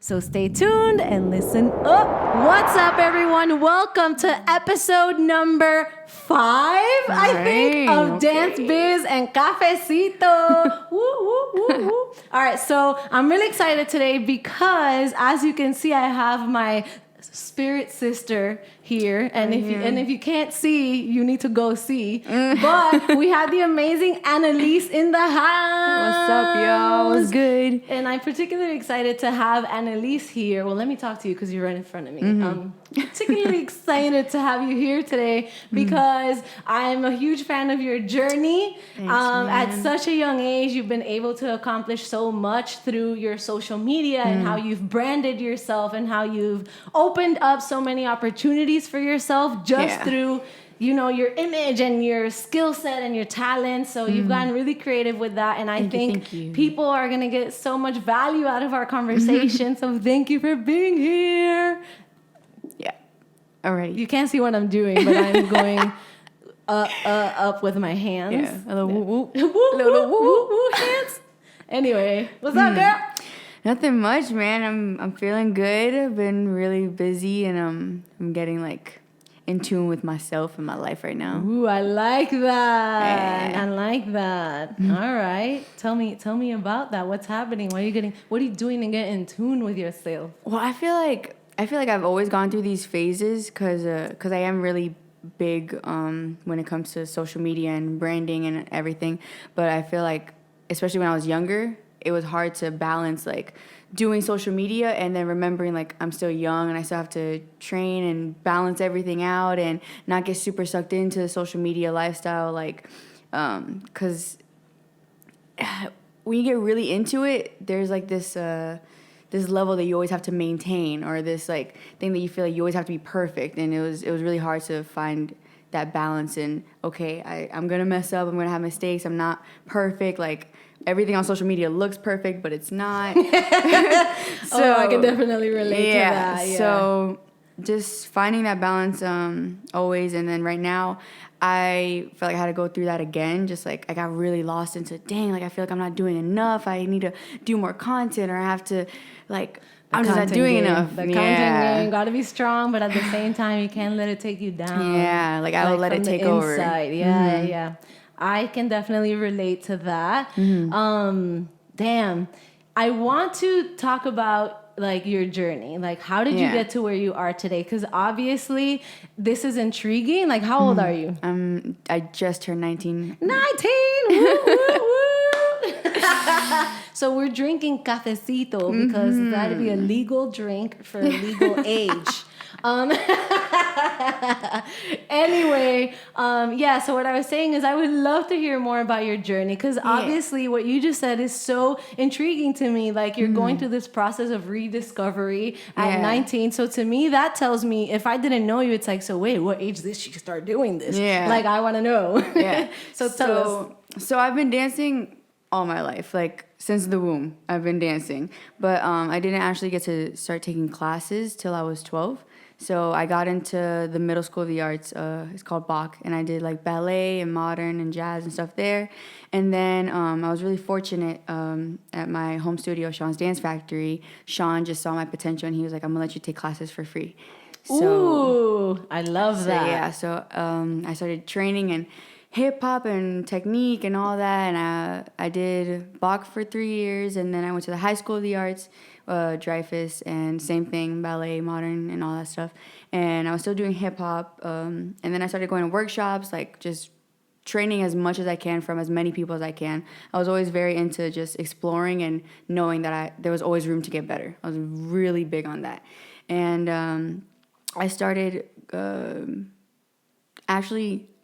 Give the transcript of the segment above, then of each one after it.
So stay tuned and listen up. What's up, everyone? Welcome to episode number 5, I think, of Dance, Biz, and Cafecito. Woo, woo, woo, woo. All right, so I'm really excited today because, as you can see, I have my spirit sister here, and if you can't see, you need to go see. But we have the amazing Analisse in the house. What's up, y'all? What's good? And I'm particularly excited to have Analisse here. Well, let me talk to you because you're right in front of me. I'm particularly excited to have you here today because I'm a huge fan of your journey. Thanks, at such a young age, you've been able to accomplish so much through your social media and how you've branded yourself and how you've opened up so many opportunities for yourself just through, you know, your image and your skill set and your talent. So you've gotten really creative with that. And I think people are going to get so much value out of our conversation. So thank you for being here. Yeah. Alrighty. You can't see what I'm doing, but I'm going up with my hands. Yeah. A little whoop whoop. Little whoop whoop hands. Anyway, what's up, girl? Nothing much, man. I'm feeling good. I've been really busy, and I'm getting like in tune with myself and my life right now. Ooh, I like that. I like that. All right. Tell me about that. What's happening? What are you doing to get in tune with yourself? Well, I feel like I've always gone through these phases because I am really big when it comes to social media and branding and everything. But I feel like, especially when I was younger, it was hard to balance like doing social media and then remembering like I'm still young and I still have to train and balance everything out and not get super sucked into the social media lifestyle, like because when you get really into it, there's like this level that you always have to maintain, or this like thing that you feel like you always have to be perfect, and it was really hard to find that balance. And okay, I'm gonna mess up, I'm gonna have mistakes, I'm not perfect, like everything on social media looks perfect, but it's not. So I can definitely relate to that. Yeah. So just finding that balance always. And then right now, I felt like I had to go through that again. Just like I got really lost into, dang, like I feel like I'm not doing enough. I need to do more content, or I have to like, I'm just not doing enough. The content game, gotta be strong, but at the same time, you can't let it take you down. Yeah, like I will let it take over. Yeah, yeah. I can definitely relate to that. Damn. I want to talk about like your journey. Like, how did you get to where you are today? Because obviously this is intriguing. Like, how old are you? I just turned 19. 19! Woo, woo, woo. So we're drinking cafecito because that'd be a legal drink for a legal age. Anyway, so what I was saying is I would love to hear more about your journey, because obviously what you just said is so intriguing to me. Like, you're going through this process of rediscovery at 19. So to me, that tells me, if I didn't know you, it's like, so wait, what age did she start doing this? Yeah. Like, I want to know. Yeah. So tell us. So I've been dancing all my life, like since the womb, I've been dancing. But I didn't actually get to start taking classes till I was 12. So I got into the Middle School of the Arts. It's called Bach, and I did like ballet and modern and jazz and stuff there. And then I was really fortunate at my home studio, Sean's Dance Factory. Sean just saw my potential, and he was like, "I'm gonna let you take classes for free." Ooh, I love that. Yeah, so I started training in hip hop and technique and all that, and I did Bach for 3 years, and then I went to the High School of the Arts, Dreyfus, and same thing, ballet, modern, and all that stuff. And I was still doing hip hop, and then I started going to workshops, like just training as much as I can from as many people as I can. I was always very into just exploring and knowing that there was always room to get better. I was really big on that. And I started,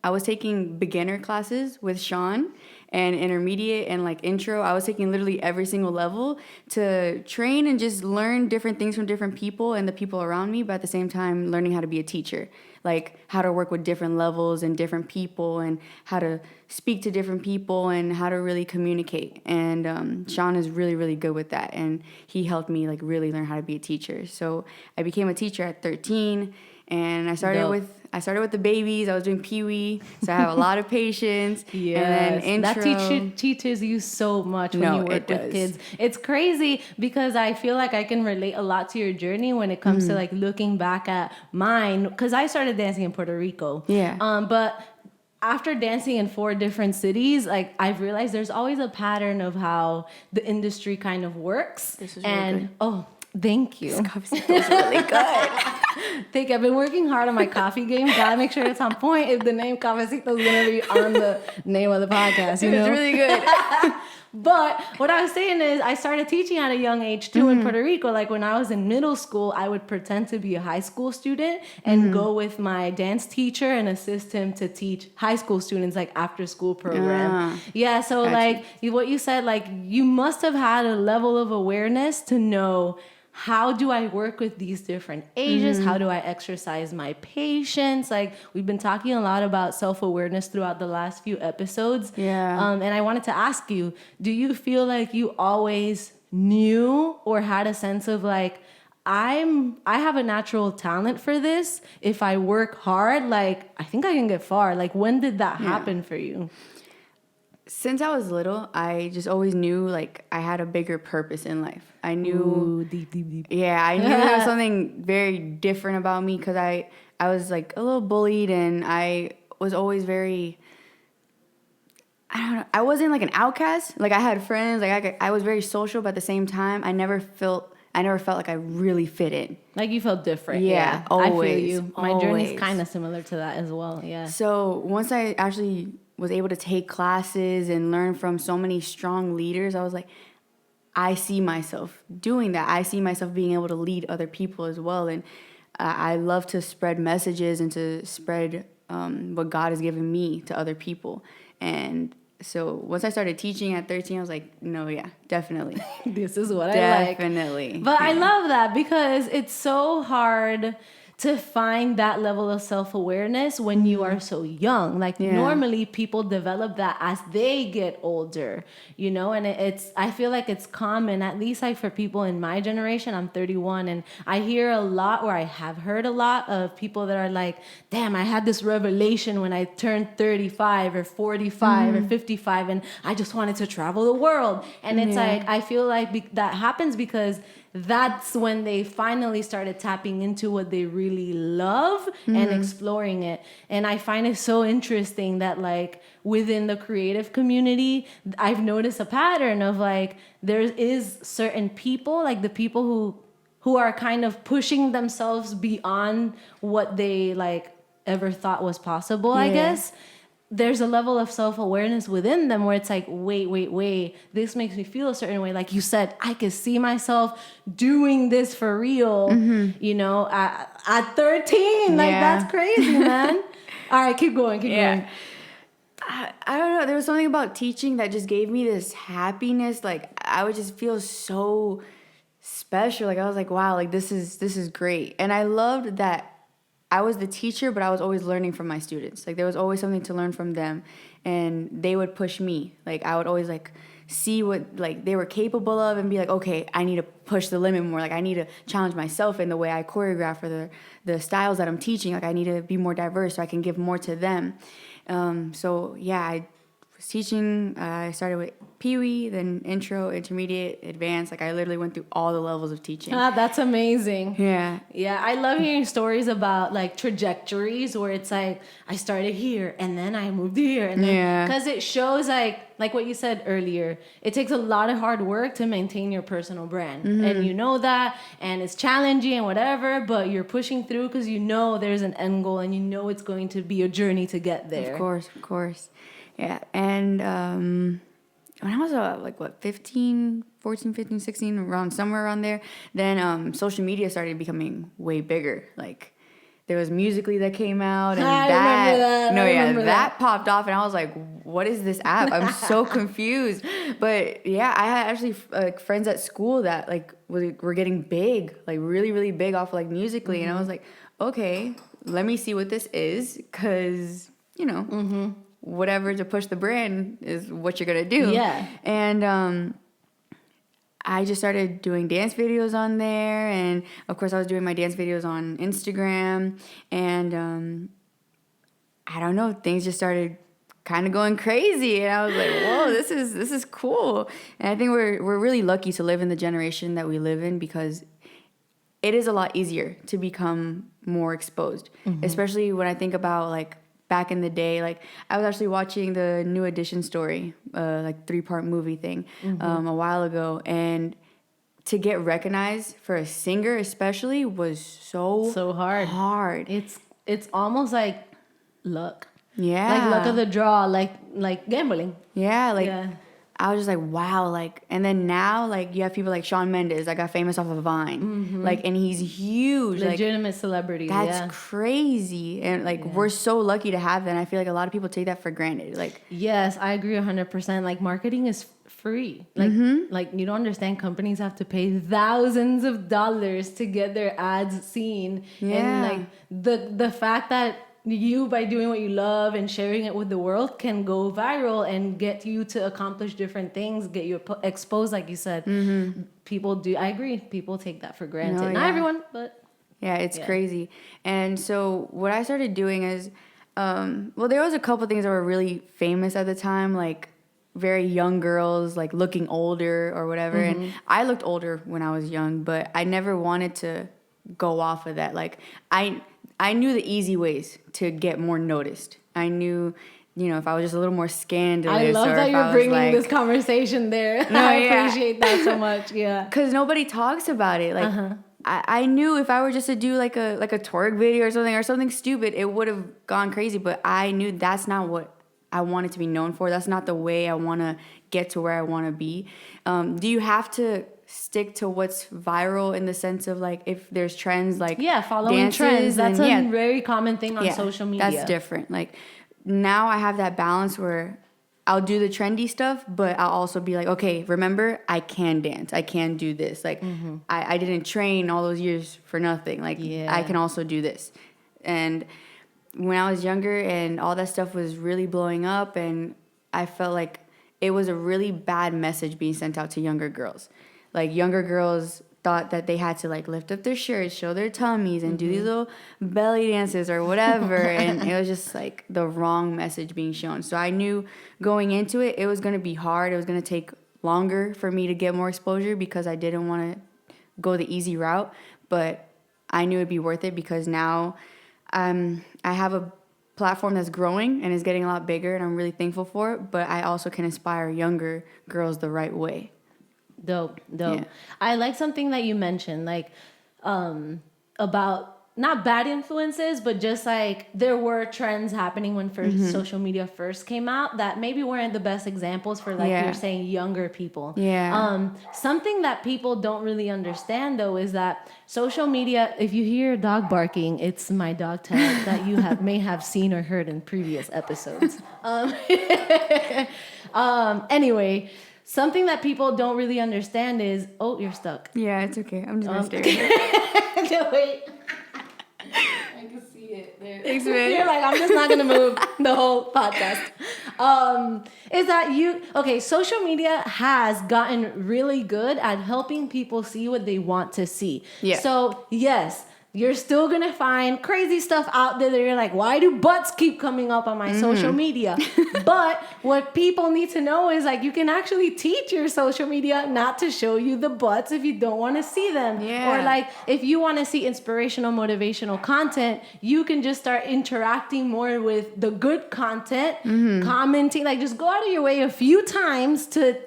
I was taking beginner classes with Sean, and intermediate and like intro. I was taking literally every single level to train and just learn different things from different people and the people around me, but at the same time learning how to be a teacher. like how to work with different levels and different people and how to speak to different people and how to really communicate. And Sean is really, really good with that. And he helped me like really learn how to be a teacher. So I became a teacher at 13, and I started with the babies. I was doing Pee-wee, so I have a lot of patience. Yes, and then intro. that teaches you so much when you work with kids. It's crazy because I feel like I can relate a lot to your journey when it comes to like looking back at mine, because I started dancing in Puerto Rico. Yeah. But after dancing in 4 different cities, like I've realized there's always a pattern of how the industry kind of works. This is really good. Oh, thank you. This Cafecito is really good. Thank you. I've been working hard on my coffee game. Gotta make sure it's on point if the name Cafecito is gonna be on the name of the podcast. You know? It's really good. But what I was saying is I started teaching at a young age too in Puerto Rico. Like when I was in middle school, I would pretend to be a high school student and go with my dance teacher and assist him to teach high school students like after school program. Yeah, so like what you said, like you must have had a level of awareness to know, how do I work with these different ages? How do I exercise my patience? Like we've been talking a lot about self-awareness throughout the last few episodes. Yeah. And I wanted to ask you, do you feel like you always knew or had a sense of like, I have a natural talent for this. If I work hard, like I think I can get far. Like when did that happen for you? Since I was little, I just always knew like I had a bigger purpose in life. I knew, deep. Yeah, I knew there was something very different about me because I was like a little bullied, and I was always very, I don't know, I wasn't like an outcast. Like I had friends, like I was very social, but at the same time, I never felt like I really fit in. Like you felt different. Yeah, I always. feel you. My journey's kind of similar to that as well. Yeah. So once I actually was able to take classes and learn from so many strong leaders, I was like, I see myself doing that. I see myself being able to lead other people as well. And I love to spread messages and to spread what God has given me to other people. And so once I started teaching at 13, I was like, no, yeah, definitely. This is what I like. Definitely. But I love that because it's so hard to find that level of self-awareness when you are so young. Like normally people develop that as they get older, you know, and I feel like it's common, at least like for people in my generation. I'm 31, and I hear a lot, or I have heard a lot of people that are like, damn, I had this revelation when I turned 35 or 45 or 55, and I just wanted to travel the world. And it's like, I feel like that happens because that's when they finally started tapping into what they really love and exploring it. And I find it so interesting that like within the creative community, I've noticed a pattern of like there is certain people, like the people who are kind of pushing themselves beyond what they like ever thought was possible, I guess. There's a level of self-awareness within them where it's like, wait, this makes me feel a certain way. Like you said, I could see myself doing this for real, you know, at 13. Like, that's crazy, man. All right, keep going. I don't know. There was something about teaching that just gave me this happiness. Like, I would just feel so special. Like, I was like, wow, like, this is great. And I loved that I was the teacher, but I was always learning from my students. Like there was always something to learn from them, and they would push me. Like I would always like see what like they were capable of and be like, okay, I need to push the limit more. Like I need to challenge myself in the way I choreograph or the styles that I'm teaching. Like I need to be more diverse so I can give more to them. So yeah, I was teaching. I started with Pee-wee, then intro, intermediate, advanced. Like I literally went through all the levels of teaching. That's amazing. Yeah. I love hearing stories about like trajectories where it's like I started here and then I moved here, and then because it shows like what you said earlier, it takes a lot of hard work to maintain your personal brand, and you know that, and it's challenging and whatever, but you're pushing through because you know there's an end goal and you know it's going to be a journey to get there. Of course. Yeah, and when I was like 14, 15, 16, somewhere around there, then social media started becoming way bigger. Like there was Musical.ly that came out, and I remember that. No, I yeah, remember that popped off, and I was like, "What is this app?" I'm so confused. But yeah, I had actually friends at school that like were getting big, like really, really big off of, like Musical.ly, and I was like, "Okay, let me see what this is," because whatever to push the brand is what you're gonna do. Yeah, and I just started doing dance videos on there, and of course I was doing my dance videos on Instagram, and I don't know, things just started kind of going crazy, and I was like, whoa, this is cool. And I think we're really lucky to live in the generation that we live in, because it is a lot easier to become more exposed, especially when I think about like back in the day. Like I was actually watching the New Edition story, like 3-part movie thing, a while ago, and to get recognized for a singer especially was so hard. It's almost like luck. Yeah, Like luck of the draw, like gambling. yeah, like Yeah. I was just like, wow, like, and then now, like, you have people like Shawn Mendes that got famous off of Vine, like, and he's huge, Legitimate celebrity. That's crazy, and like, we're so lucky to have that. And I feel like a lot of people take that for granted. Like, yes, I agree 100%. Like marketing is free. Like, like you don't understand. Companies have to pay thousands of dollars to get their ads seen, and like the fact that you, by doing what you love and sharing it with the world, can go viral and get you to accomplish different things, get you exposed, like you said. People do. I agree. People take that for granted. No, Not everyone, but yeah, it's crazy. And so what I started doing is, well, there was a couple things that were really famous at the time, like very young girls, like looking older or whatever. And I looked older when I was young, but I never wanted to go off of that. Like I knew the easy ways to get more noticed. I knew, if I was just a little more scandalous. I love that you're bringing this conversation there. No, I appreciate that so much. Yeah, because nobody talks about it. Like I knew if I were just to do like a twerk video or something stupid, it would have gone crazy. But I knew that's not what I wanted to be known for. That's not the way I want to get to where I want to be. Do you have to stick to what's viral in the sense of like if there's trends like following trends? That's a very common thing on social media. That's different. Like now I have that balance where I'll do the trendy stuff, but I'll also be like, okay, remember, I can dance, I can do this. Like I didn't train all those years for nothing. Like I can also do this. And when I was younger and all that stuff was really blowing up, and I felt like it was a really bad message being sent out to younger girls. Like younger girls thought that they had to like lift up their shirts, show their tummies, and do these little belly dances or whatever. And it was just like the wrong message being shown. So I knew going into it, it was going to be hard. It was going to take longer for me to get more exposure because I didn't want to go the easy route. But I knew it'd be worth it because now I have a platform that's growing and is getting a lot bigger, and I'm really thankful for it. But I also can inspire younger girls the right way. Dope. Yeah. I like something that you mentioned, like about not bad influences, but just like there were trends happening when social media first came out that maybe weren't the best examples for, like you're saying, younger people. Yeah. Something that people don't really understand though is that social media, if you hear a dog barking, it's my dog Ted that you may have seen or heard in previous episodes. Anyway, something that people don't really understand is, oh, you're stuck. Yeah, it's okay. I'm just gonna stay right here. No, wait. I can see it there. Thanks, man. You're like, I'm just not gonna move the whole podcast. Is that social media has gotten really good at helping people see what they want to see. Yeah. So yes, you're still gonna find crazy stuff out there that you're like, why do butts keep coming up on my social media? But what people need to know is like you can actually teach your social media not to show you the butts if you don't want to see them. Yeah. Or like if you want to see inspirational, motivational content, you can just start interacting more with the good content, commenting, like just go out of your way a few times to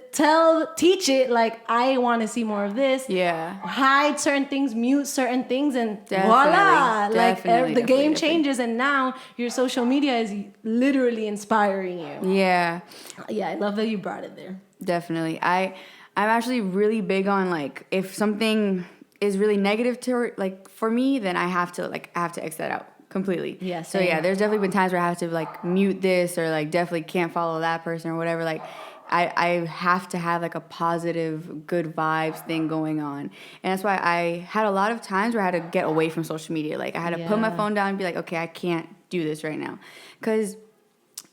teach it like I want to see more of this. Yeah. Hide certain things, mute certain things, and voila! The game changes, and now your social media is literally inspiring you. Yeah. Yeah, I love that you brought it there. Definitely. I'm actually really big on like if something is really negative to like for me, then I have to X that out completely. Yeah. So yeah, there's definitely been times where I have to like mute this or like definitely can't follow that person or whatever. Like I have to have like a positive, good vibes thing going on. And that's why I had a lot of times where I had to get away from social media. Like I had to put my phone down and be like, okay, I can't do this right now. Because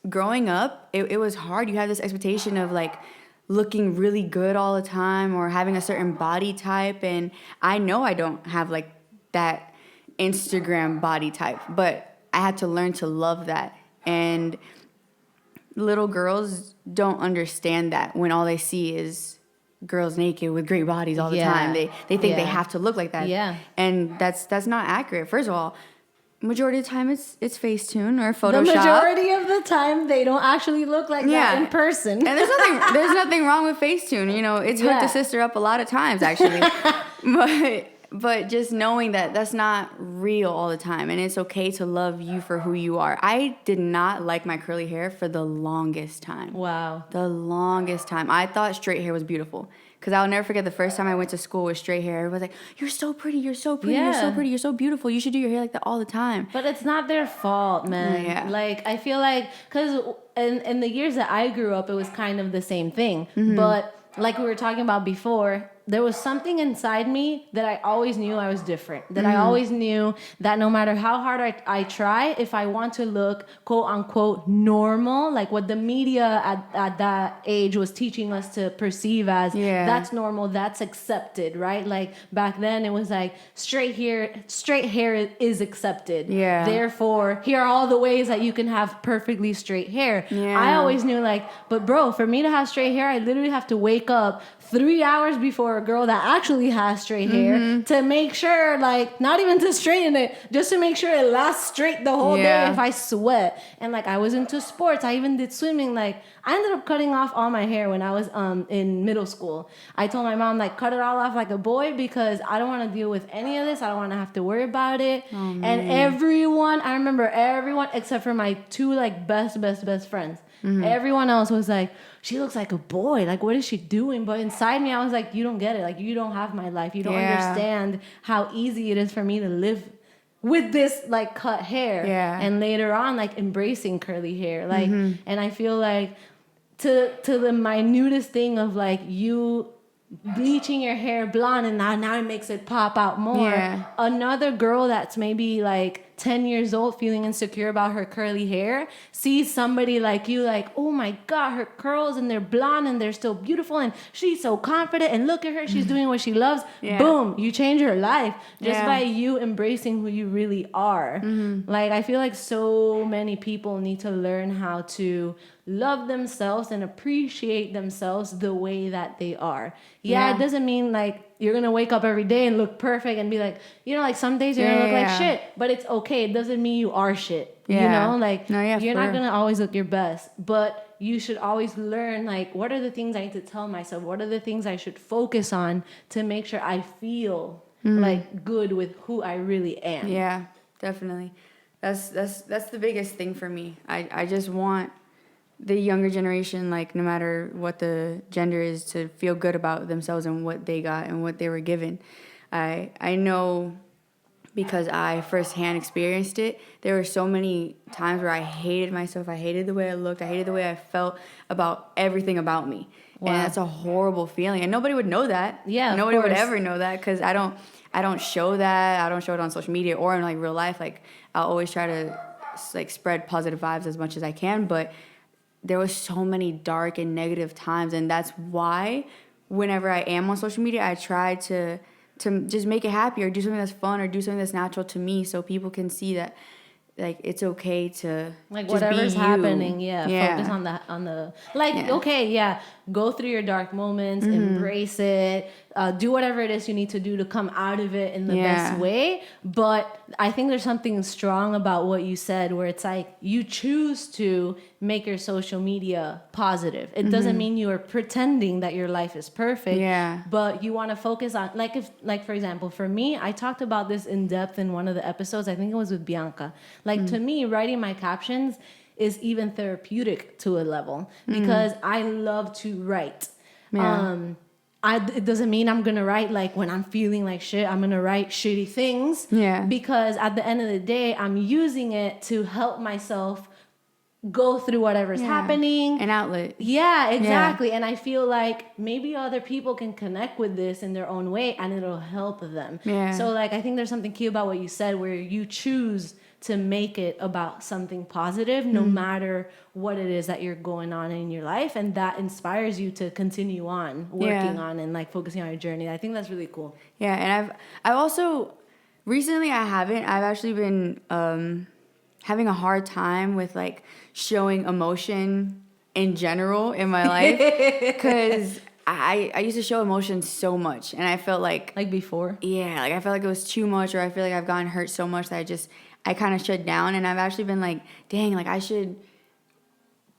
growing up, it was hard. You have this expectation of like looking really good all the time or having a certain body type. And I know I don't have like that Instagram body type, but I had to learn to love that. And little girls don't understand that when all they see is girls naked with great bodies all the time. They think they have to look like that. Yeah. And that's not accurate. First of all, majority of the time it's Facetune or Photoshop. The majority of the time they don't actually look like that in person. And there's nothing wrong with Facetune. You know, it's hooked a sister up a lot of times actually. But just knowing that that's not real all the time, and it's okay to love you for who you are. I did not like my curly hair for the longest time. Wow. The longest time. I thought straight hair was beautiful. Because I'll never forget the first time I went to school with straight hair. Everybody was like, you're so pretty, you're so pretty, you're so pretty, you're so beautiful. You should do your hair like that all the time. But it's not their fault, man. Yeah. Like, I feel like, because in the years that I grew up, it was kind of the same thing. Mm-hmm. But like we were talking about before, there was something inside me that I always knew I was different. That I always knew that no matter how hard I try, if I want to look quote unquote normal, like what the media at that age was teaching us to perceive as that's normal, that's accepted, right? Like back then it was like straight hair is accepted. Yeah. Therefore, here are all the ways that you can have perfectly straight hair. Yeah. I always knew like, but bro, for me to have straight hair, I literally have to wake up 3 hours before a girl that actually has straight hair to make sure, like, not even to straighten it, just to make sure it lasts straight the whole day if I sweat. And like, I was into sports. I even did swimming. Like, I ended up cutting off all my hair when I was in middle school. I told my mom, like, cut it all off like a boy because I don't want to deal with any of this. I don't want to have to worry about it. Oh, and I remember everyone except for my two, like, best friends. Mm-hmm. Everyone else was like, she looks like a boy. Like, what is she doing? But inside me, I was like, you don't get it. Like, you don't have my life. You don't understand how easy it is for me to live with this, like, cut hair. Yeah. And later on, like, embracing curly hair. Like, and I feel like to the minutest thing of, like, you bleaching your hair blonde and now it makes it pop out more. Yeah. Another girl that's maybe, like, 10 years old feeling insecure about her curly hair sees somebody like you like, oh my God, her curls and they're blonde and they're still beautiful and she's so confident and look at her, she's doing what she loves. Yeah. Boom, you change her life just by you embracing who you really are. Like, I feel like so many people need to learn how to love themselves and appreciate themselves the way that they are. It doesn't mean like you're gonna wake up every day and look perfect and be like, you know, like some days you're gonna look like shit, but it's okay. It doesn't mean you are shit. You know, like you're not gonna always look your best, but you should always learn, like, what are the things I need to tell myself? What are the things I should focus on to make sure I feel like good with who I really am? Yeah, definitely. That's the biggest thing for me. I just want the younger generation, like, no matter what the gender is, to feel good about themselves and what they got and what they were given. I know, because I firsthand experienced it, there were so many times where I hated myself. I hated the way I looked. I hated the way I felt about everything about me. Wow. And that's a horrible feeling. And nobody would know that. Yeah, nobody would ever know that because I don't show that. I don't show it on social media or in, like, real life. Like, I'll always try to, like, spread positive vibes as much as I can, but there was so many dark and negative times, and that's why whenever I am on social media, I try to just make it happy or do something that's fun or do something that's natural to me so people can see that, like, it's okay to, like, just whatever's happening, focus on the like, okay, go through your dark moments, embrace it, do whatever it is you need to do to come out of it in the best way. But I think there's something strong about what you said, where it's like you choose to make your social media positive. It doesn't mean you are pretending that your life is perfect, but you want to focus on, like, for example, for me, I talked about this in depth in one of the episodes. I think it was with Bianca. Like, to me, writing my captions is even therapeutic to a level because I love to write. Yeah. it doesn't mean I'm gonna write like when I'm feeling like shit, I'm gonna write shitty things. Yeah. Because at the end of the day, I'm using it to help myself go through whatever's happening. An outlet. Yeah, exactly. And I feel like maybe other people can connect with this in their own way and it'll help them. Yeah. So like I think there's something cute about what you said where you choose to make it about something positive no matter what it is that you're going on in your life, and that inspires you to continue on working on and like focusing on your journey. I think that's really cool. Yeah, and I've also recently I've actually been having a hard time with like showing emotion in general in my life because I used to show emotion so much, and I felt like before. Yeah, like I felt like it was too much, or I feel like I've gotten hurt so much that I kind of shut down, and I've actually been like, dang, like I should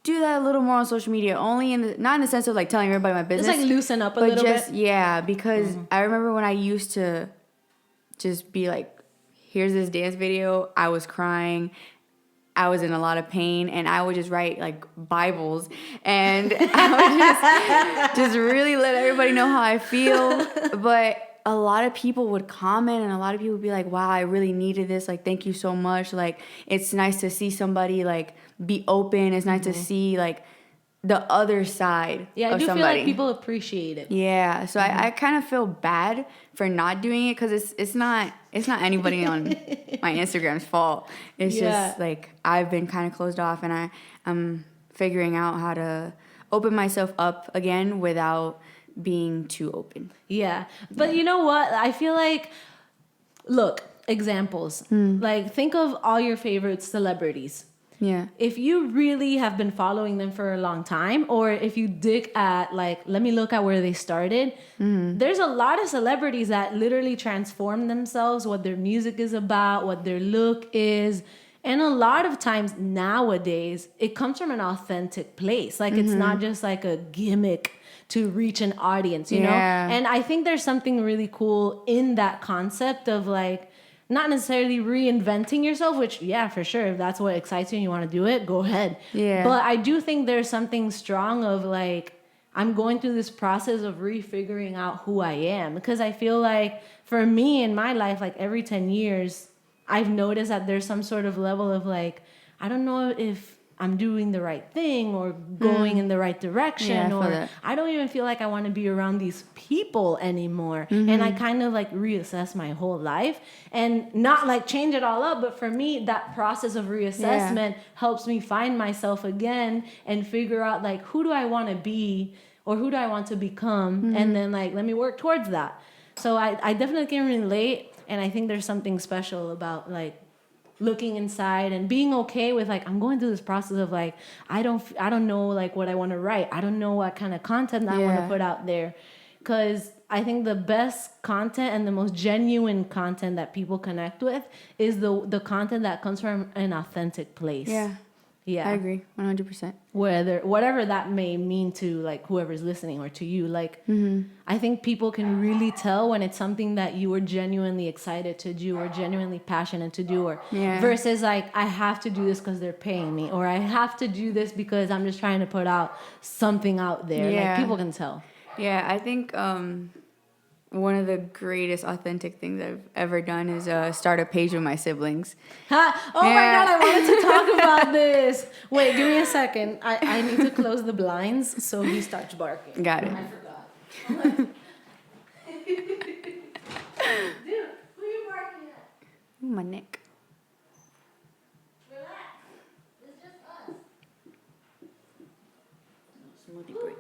do that a little more on social media, only not in the sense of like telling everybody my business. Just like loosen up a little bit. Yeah, because I remember when I used to just be like, here's this dance video, I was crying, I was in a lot of pain, and I would just write like Bibles, and I would just really let everybody know how I feel. But a lot of people would comment, and a lot of people would be like, wow, I really needed this. Like, thank you so much. Like, it's nice to see somebody like be open. It's nice to see like the other side I of do somebody. feel like people appreciate it. Yeah, so I kind of feel bad for not doing it because it's not anybody on my Instagram's fault. It's just like I've been kind of closed off, and I'm figuring out how to open myself up again without being too open. Yeah, but you know what? I feel like, look, examples. Like think of all your favorite celebrities. Yeah. If you really have been following them for a long time, or if you dig at like, let me look at where they started, there's a lot of celebrities that literally transform themselves, what their music is about, what their look is. And a lot of times nowadays, it comes from an authentic place. Like it's not just like a gimmick to reach an audience, you know? And I think there's something really cool in that concept of like, not necessarily reinventing yourself, which, yeah, for sure. If that's what excites you and you want to do it, go ahead. Yeah. But I do think there's something strong of like, I'm going through this process of refiguring out who I am. Because I feel like for me in my life, like every 10 years, I've noticed that there's some sort of level of like, I don't know if I'm doing the right thing or going in the right direction, or I don't even feel like I want to be around these people anymore. And I kind of like reassess my whole life and not like change it all up. But for me, that process of reassessment helps me find myself again and figure out like, who do I want to be or who do I want to become? And then like, let me work towards that. So I definitely can relate. And I think there's something special about like looking inside and being okay with like, I'm going through this process of like, I don't know like what I want to write. I don't know what kind of content I want to put out there. Because I think the best content and the most genuine content that people connect with is the content that comes from an authentic place. Yeah. I agree 100%. Whatever that may mean to like whoever's listening or to you, like I think people can really tell when it's something that you were genuinely excited to do or genuinely passionate to do, or versus like, I have to do this because they're paying me, or I have to do this because I'm just trying to put out something out there. Like people can tell. Yeah, I think one of the greatest authentic things I've ever done is start a page with my siblings. My God, I wanted to talk about this. Wait, give me a second. I need to close the blinds so he starts barking. Got it. I forgot. Dude, who are you barking at? Ooh, my neck. Relax. It's just us. Smoothie break.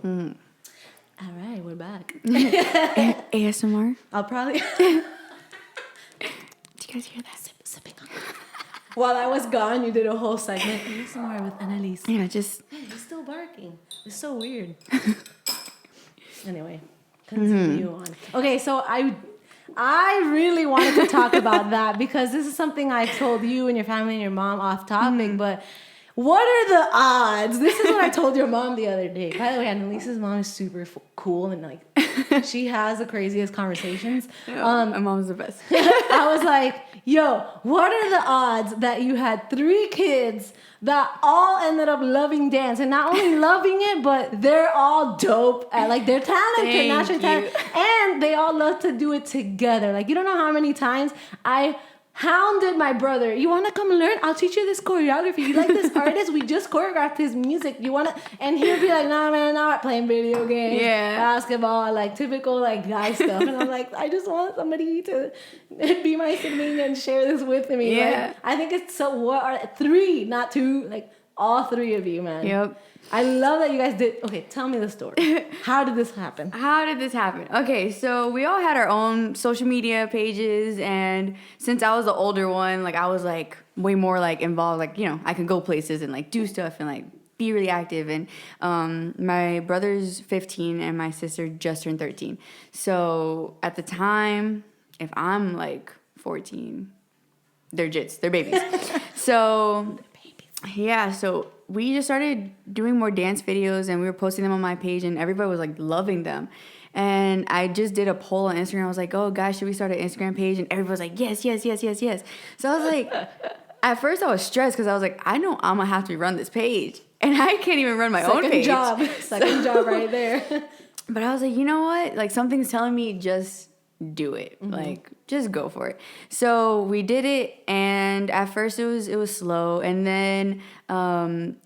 All right, we're back. ASMR. I'll probably Do you guys hear that? sipping on. While I was gone, you did a whole segment. ASMR with Analisse. Yeah, just. Hey, he's still barking. It's so weird. Anyway, continue on. Okay, so I really wanted to talk about that because this is something I've told you and your family and your mom off topic, but What are the odds? This is what I told your mom the other day. By the way, Annalise's mom is super cool and like she has the craziest conversations. My mom's the best. I was like, yo, what are the odds that you had 3 kids that all ended up loving dance, and not only loving it, but they're all dope at, like, they're talented, naturally talented, and they all love to do it together. Like, you don't know how many times I hounded my brother. You want to come learn? I'll teach you this choreography. You like this artist? We just choreographed his music. You want to? And he'll be like, nah, man, I'm not playing video games, basketball, like typical like guy stuff. And I'm like, I just want somebody to be my sibling and share this with me. Yeah. Like, I think it's so. What are 3, not 2? Like all 3 of you, man. Yep. I love that you guys did. Okay, tell me the story. How did this happen? Okay, so we all had our own social media pages, and since I was the older one, like I was like way more like involved, like, you know, I could go places and like do stuff and like be really active. And my brother's 15 and my sister just turned 13. So at the time, if I'm like 14, they're jits, they're babies. So yeah, so we just started doing more dance videos, and we were posting them on my page, and everybody was like loving them. And I just did a poll on Instagram. I was like, oh guys, should we start an Instagram page? And everybody was like, yes. So I was like, at first I was stressed because I was like, I know I'm gonna have to run this page, and I can't even run my own page. Second job right there. But I was like, you know what? Like, something's telling me just do it. Mm-hmm. Like, just go for it. So we did it, and at first it was slow, and then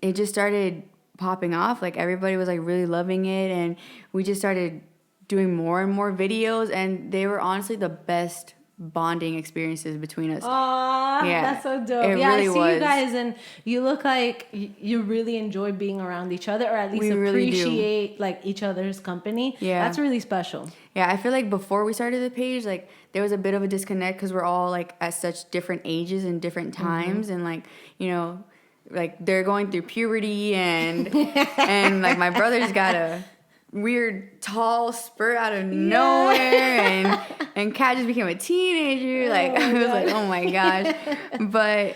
it just started popping off. Like, everybody was like really loving it, and we just started doing more and more videos, and they were honestly the best bonding experiences between us. Aww, yeah, that's so dope. Really I see was. You guys, and you look like you really enjoy being around each other, or at least appreciate like each other's company. Yeah, that's really special. Yeah, I feel like before we started the page, like there was a bit of a disconnect because we're all like at such different ages and different times, and like, you know, like they're going through puberty, and and like my brother's got a weird tall spurt out of nowhere, and Kat just became a teenager. Like, I was like, oh my gosh. But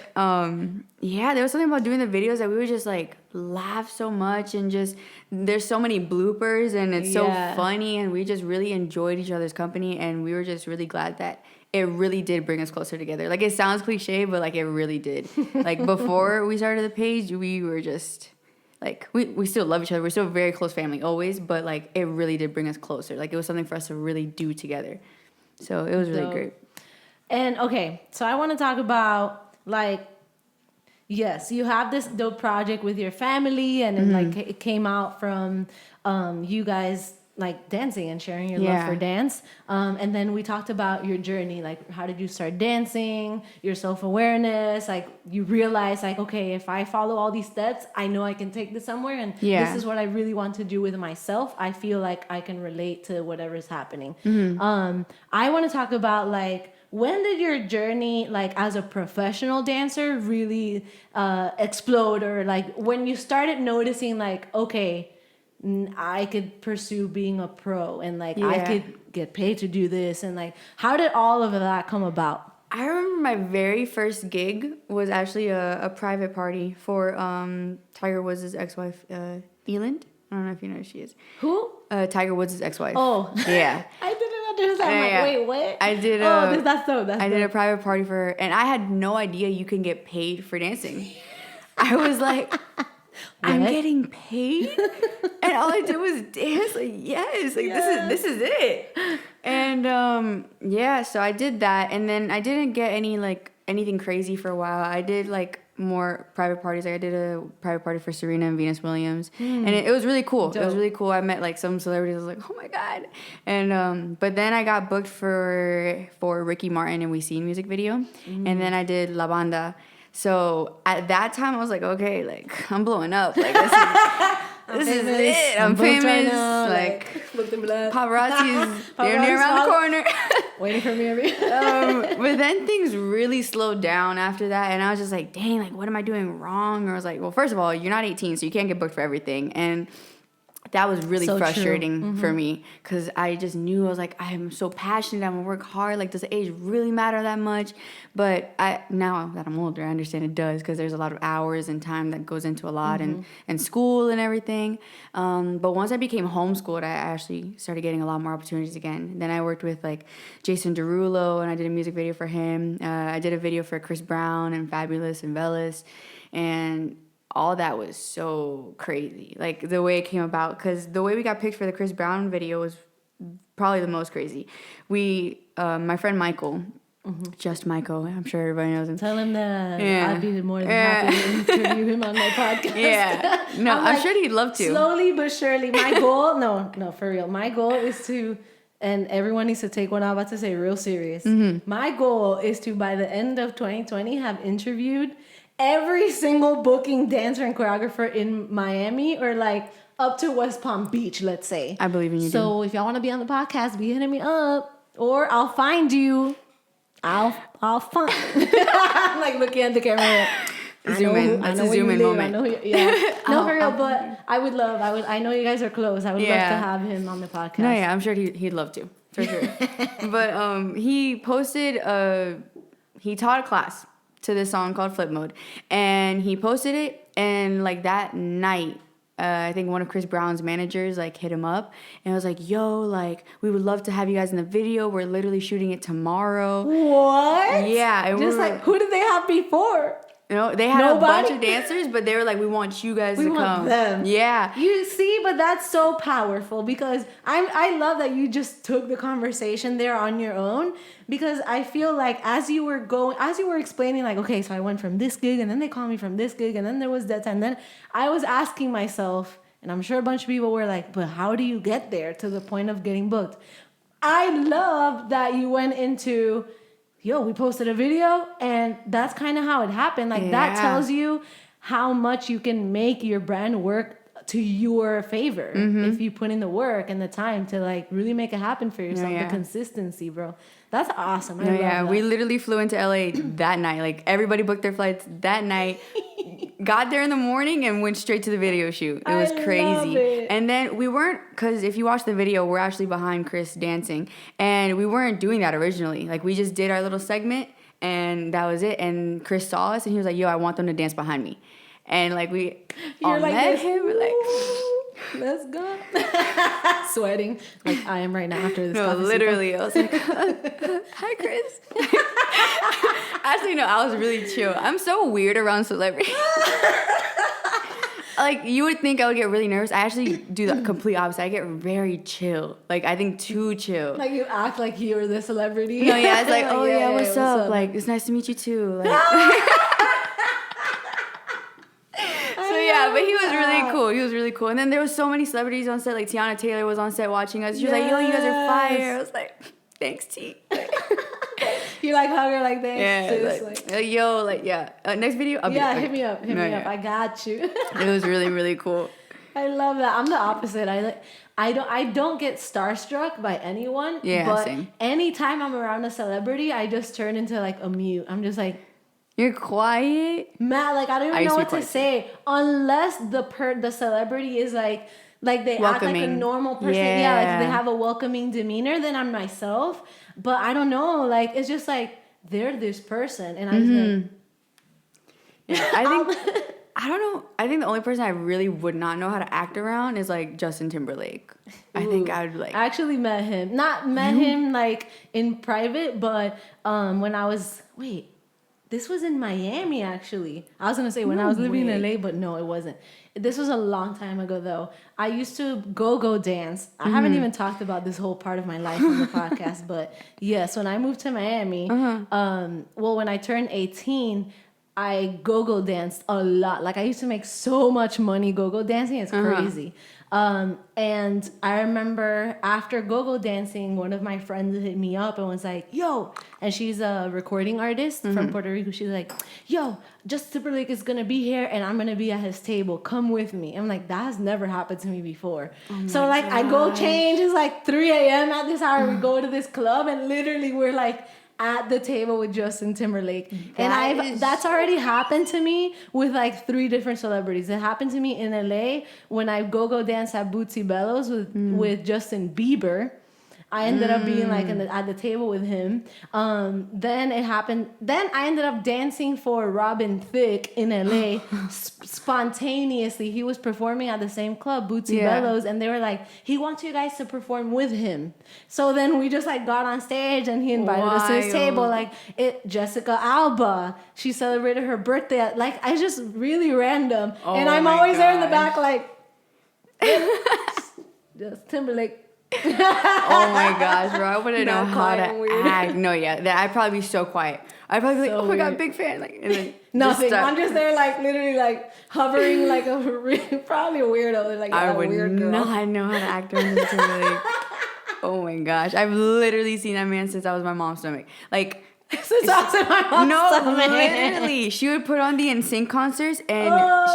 yeah, there was something about doing the videos that we would just like laugh so much, and just there's so many bloopers, and it's so funny, and we just really enjoyed each other's company, and we were just really glad that it really did bring us closer together. Like, it sounds cliche, but like it really did. Like, before we started the page, we were just like, we still love each other. We're still a very close family always, but like it really did bring us closer. Like, it was something for us to really do together. So it was really great. And okay, so I want to talk about, like, yes, you have this dope project with your family, and then like it came out from you guys like dancing and sharing your love for dance. And then we talked about your journey, like how did you start dancing, your self-awareness, like you realize like, okay, if I follow all these steps, I know I can take this somewhere, and this is what I really want to do with myself. I feel like I can relate to whatever's happening. I want to talk about like, when did your journey, like as a professional dancer, really explode, or like when you started noticing like, okay, I could pursue being a pro, and like I could get paid to do this, and like how did all of that come about? I remember my very first gig was actually a private party for Tiger Woods' ex-wife, Eland. I don't know if you know who she is. Who? Tiger Woods' ex-wife. Oh. Yeah. I didn't understand. I'm like, wait, what? I did that's dope. I did a private party for her, and I had no idea you can get paid for dancing. I was like, I'm getting paid? And all I did was dance. Like, yes, like this is it. And so I did that, and then I didn't get anything crazy for a while. I did like more private parties. Like, I did a private party for Serena and Venus Williams, and it was really cool. Dope. It was really cool. I met like some celebrities. I was like, oh my god. And but then I got booked for Ricky Martin and We Seen music video, and then I did La Banda. So at that time, I was like, okay, like I'm blowing up. Like, this is it. I'm famous. Right now, like paparazzi's they're near around the corner, waiting for me. But then things really slowed down after that, and I was just like, dang, like what am I doing wrong? Or I was like, well, first of all, you're not 18, so you can't get booked for everything, and that was really So frustrating for me because I just knew I was like, I'm so passionate. I'm gonna work hard. Like, does age really matter that much? But now that I'm older, I understand it does because there's a lot of hours and time that goes into a lot and school and everything. But once I became homeschooled, I actually started getting a lot more opportunities again. Then I worked with like Jason Derulo and I did a music video for him. I did a video for Chris Brown and Fabulous and Velas, and all that was so crazy. Like the way it came about, because the way we got picked for the Chris Brown video was probably the most crazy. My friend Michael, just Michael, I'm sure everybody knows him. Tell him that I'd be more than happy to interview him on my podcast. Yeah, no, I'm sure he'd love to. Slowly but surely, my goal, no, for real. My goal is to, and everyone needs to take what I'm about to say real serious. My goal is to, by the end of 2020, have interviewed every single booking dancer and choreographer in Miami or like up to West Palm Beach, let's say. I believe in you. So if y'all want to be on the podcast, be hitting me up, or I'll find you. I'll find. I'm like looking at the camera. Zoom in. That's a zoom in moment. Yeah. No, for real. But I know you guys are close. I would love to have him on the podcast. No, yeah, I'm sure he'd love to, for sure. But he posted he taught a class to this song called Flip Mode, and he posted it, and like that night, I think one of Chris Brown's managers like hit him up and was like, yo, like we would love to have you guys in the video. We're literally shooting it tomorrow. What? Yeah. And just like, who did they have before? You know, they had a bunch of dancers, but they were like, we want you guys to come. We want them. Yeah. You see, but that's so powerful because I love that you just took the conversation there on your own, because I feel like as you were explaining, like, okay, so I went from this gig and then they called me from this gig and then there was that time. Then I was asking myself, and I'm sure a bunch of people were like, but how do you get there to the point of getting booked? I love that you went into, yo, we posted a video and that's kind of how it happened. Like that tells you how much you can make your brand work to your favor if you put in the work and the time to like really make it happen for yourself. The consistency, bro. That's awesome. I love that. We literally flew into LA that night. Like everybody booked their flights that night. Got there in the morning and went straight to the video shoot. It was crazy. Love it. And then we weren't, because if you watch the video, we're actually behind Chris dancing. And we weren't doing that originally. Like we just did our little segment and that was it. And Chris saw us and he was like, yo, I want them to dance behind me. And like we all met him. We're like, let's go. Sweating like I am right now after this. No, literally. I was like, hi, Chris. Actually, no, I was really chill. I'm so weird around celebrities. Like, you would think I would get really nervous. I actually do the complete opposite. I get very chill. Like, I think too chill. Like, you act like you're the celebrity. No, yeah, it's like, oh, yeah, what's up? Like, it's nice to meet you, too. Like, yeah, but he was really cool. He was really cool. And then there was so many celebrities on set. Like, Tiana Taylor was on set watching us. She was like, yo, you guys are fire. I was like, thanks, T. You like hug her like thanks. Yeah, like, yo, like, yeah. Next video, I'll be hit me up. Hit me up. I got you. It was really, really cool. I love that. I'm the opposite. I don't get starstruck by anyone. Yeah, but same. Anytime I'm around a celebrity, I just turn into like a mute. I'm just like, you're quiet? Matt, like I don't even know what to say. Unless the celebrity is like they welcoming. Act like a normal person. Yeah, like they have a welcoming demeanor, then I'm myself. But I don't know, like it's just like they're this person and I'm I don't know. I think the only person I really would not know how to act around is like Justin Timberlake. I think I would like. I actually met him. Not met him like in private, but when I was this was in Miami, actually. I was going to say when I was living in LA, but no, it wasn't. This was a long time ago, though. I used to go dance. I haven't even talked about this whole part of my life on the podcast, but yes, when I moved to Miami, when I turned 18, I go danced a lot. Like, I used to make so much money go dancing. It's crazy. And I remember after go dancing, one of my friends hit me up and was like, yo, and she's a recording artist from Puerto Rico. She's like, yo, Justin Timberlake is going to be here and I'm going to be at his table. Come with me. I'm like, that has never happened to me before. So like I go change. It's like 3 a.m. at this hour. We go to this club and literally we're like at the table with Justin Timberlake. That's already happened to me with like 3 different celebrities. It happened to me in LA when I go dance at Bootsy Bellows with Justin Bieber. I ended up being like at the table with him. Then it happened. Then I ended up dancing for Robin Thicke in LA spontaneously. He was performing at the same club, Bootsy Bellows, and they were like, he wants you guys to perform with him. So then we just like got on stage and he invited us to his table. Like Jessica Alba, she celebrated her birthday. Like I just really random, and I'm always there in the back like, just Timberlake. Oh my gosh, bro! I wouldn't know how to act. No, I'd probably be so quiet. I'd probably be like, "Oh my god, big fan!" Like, and then nothing. I'm just there, like literally, like hovering, like probably a weirdo. Like I would weird girl. not know how to act around the Timberlake. Oh my gosh, I've literally seen that man since I was my mom's stomach. Like. Since I was in my mom's stomach. Literally, she would put on the NSYNC concerts, and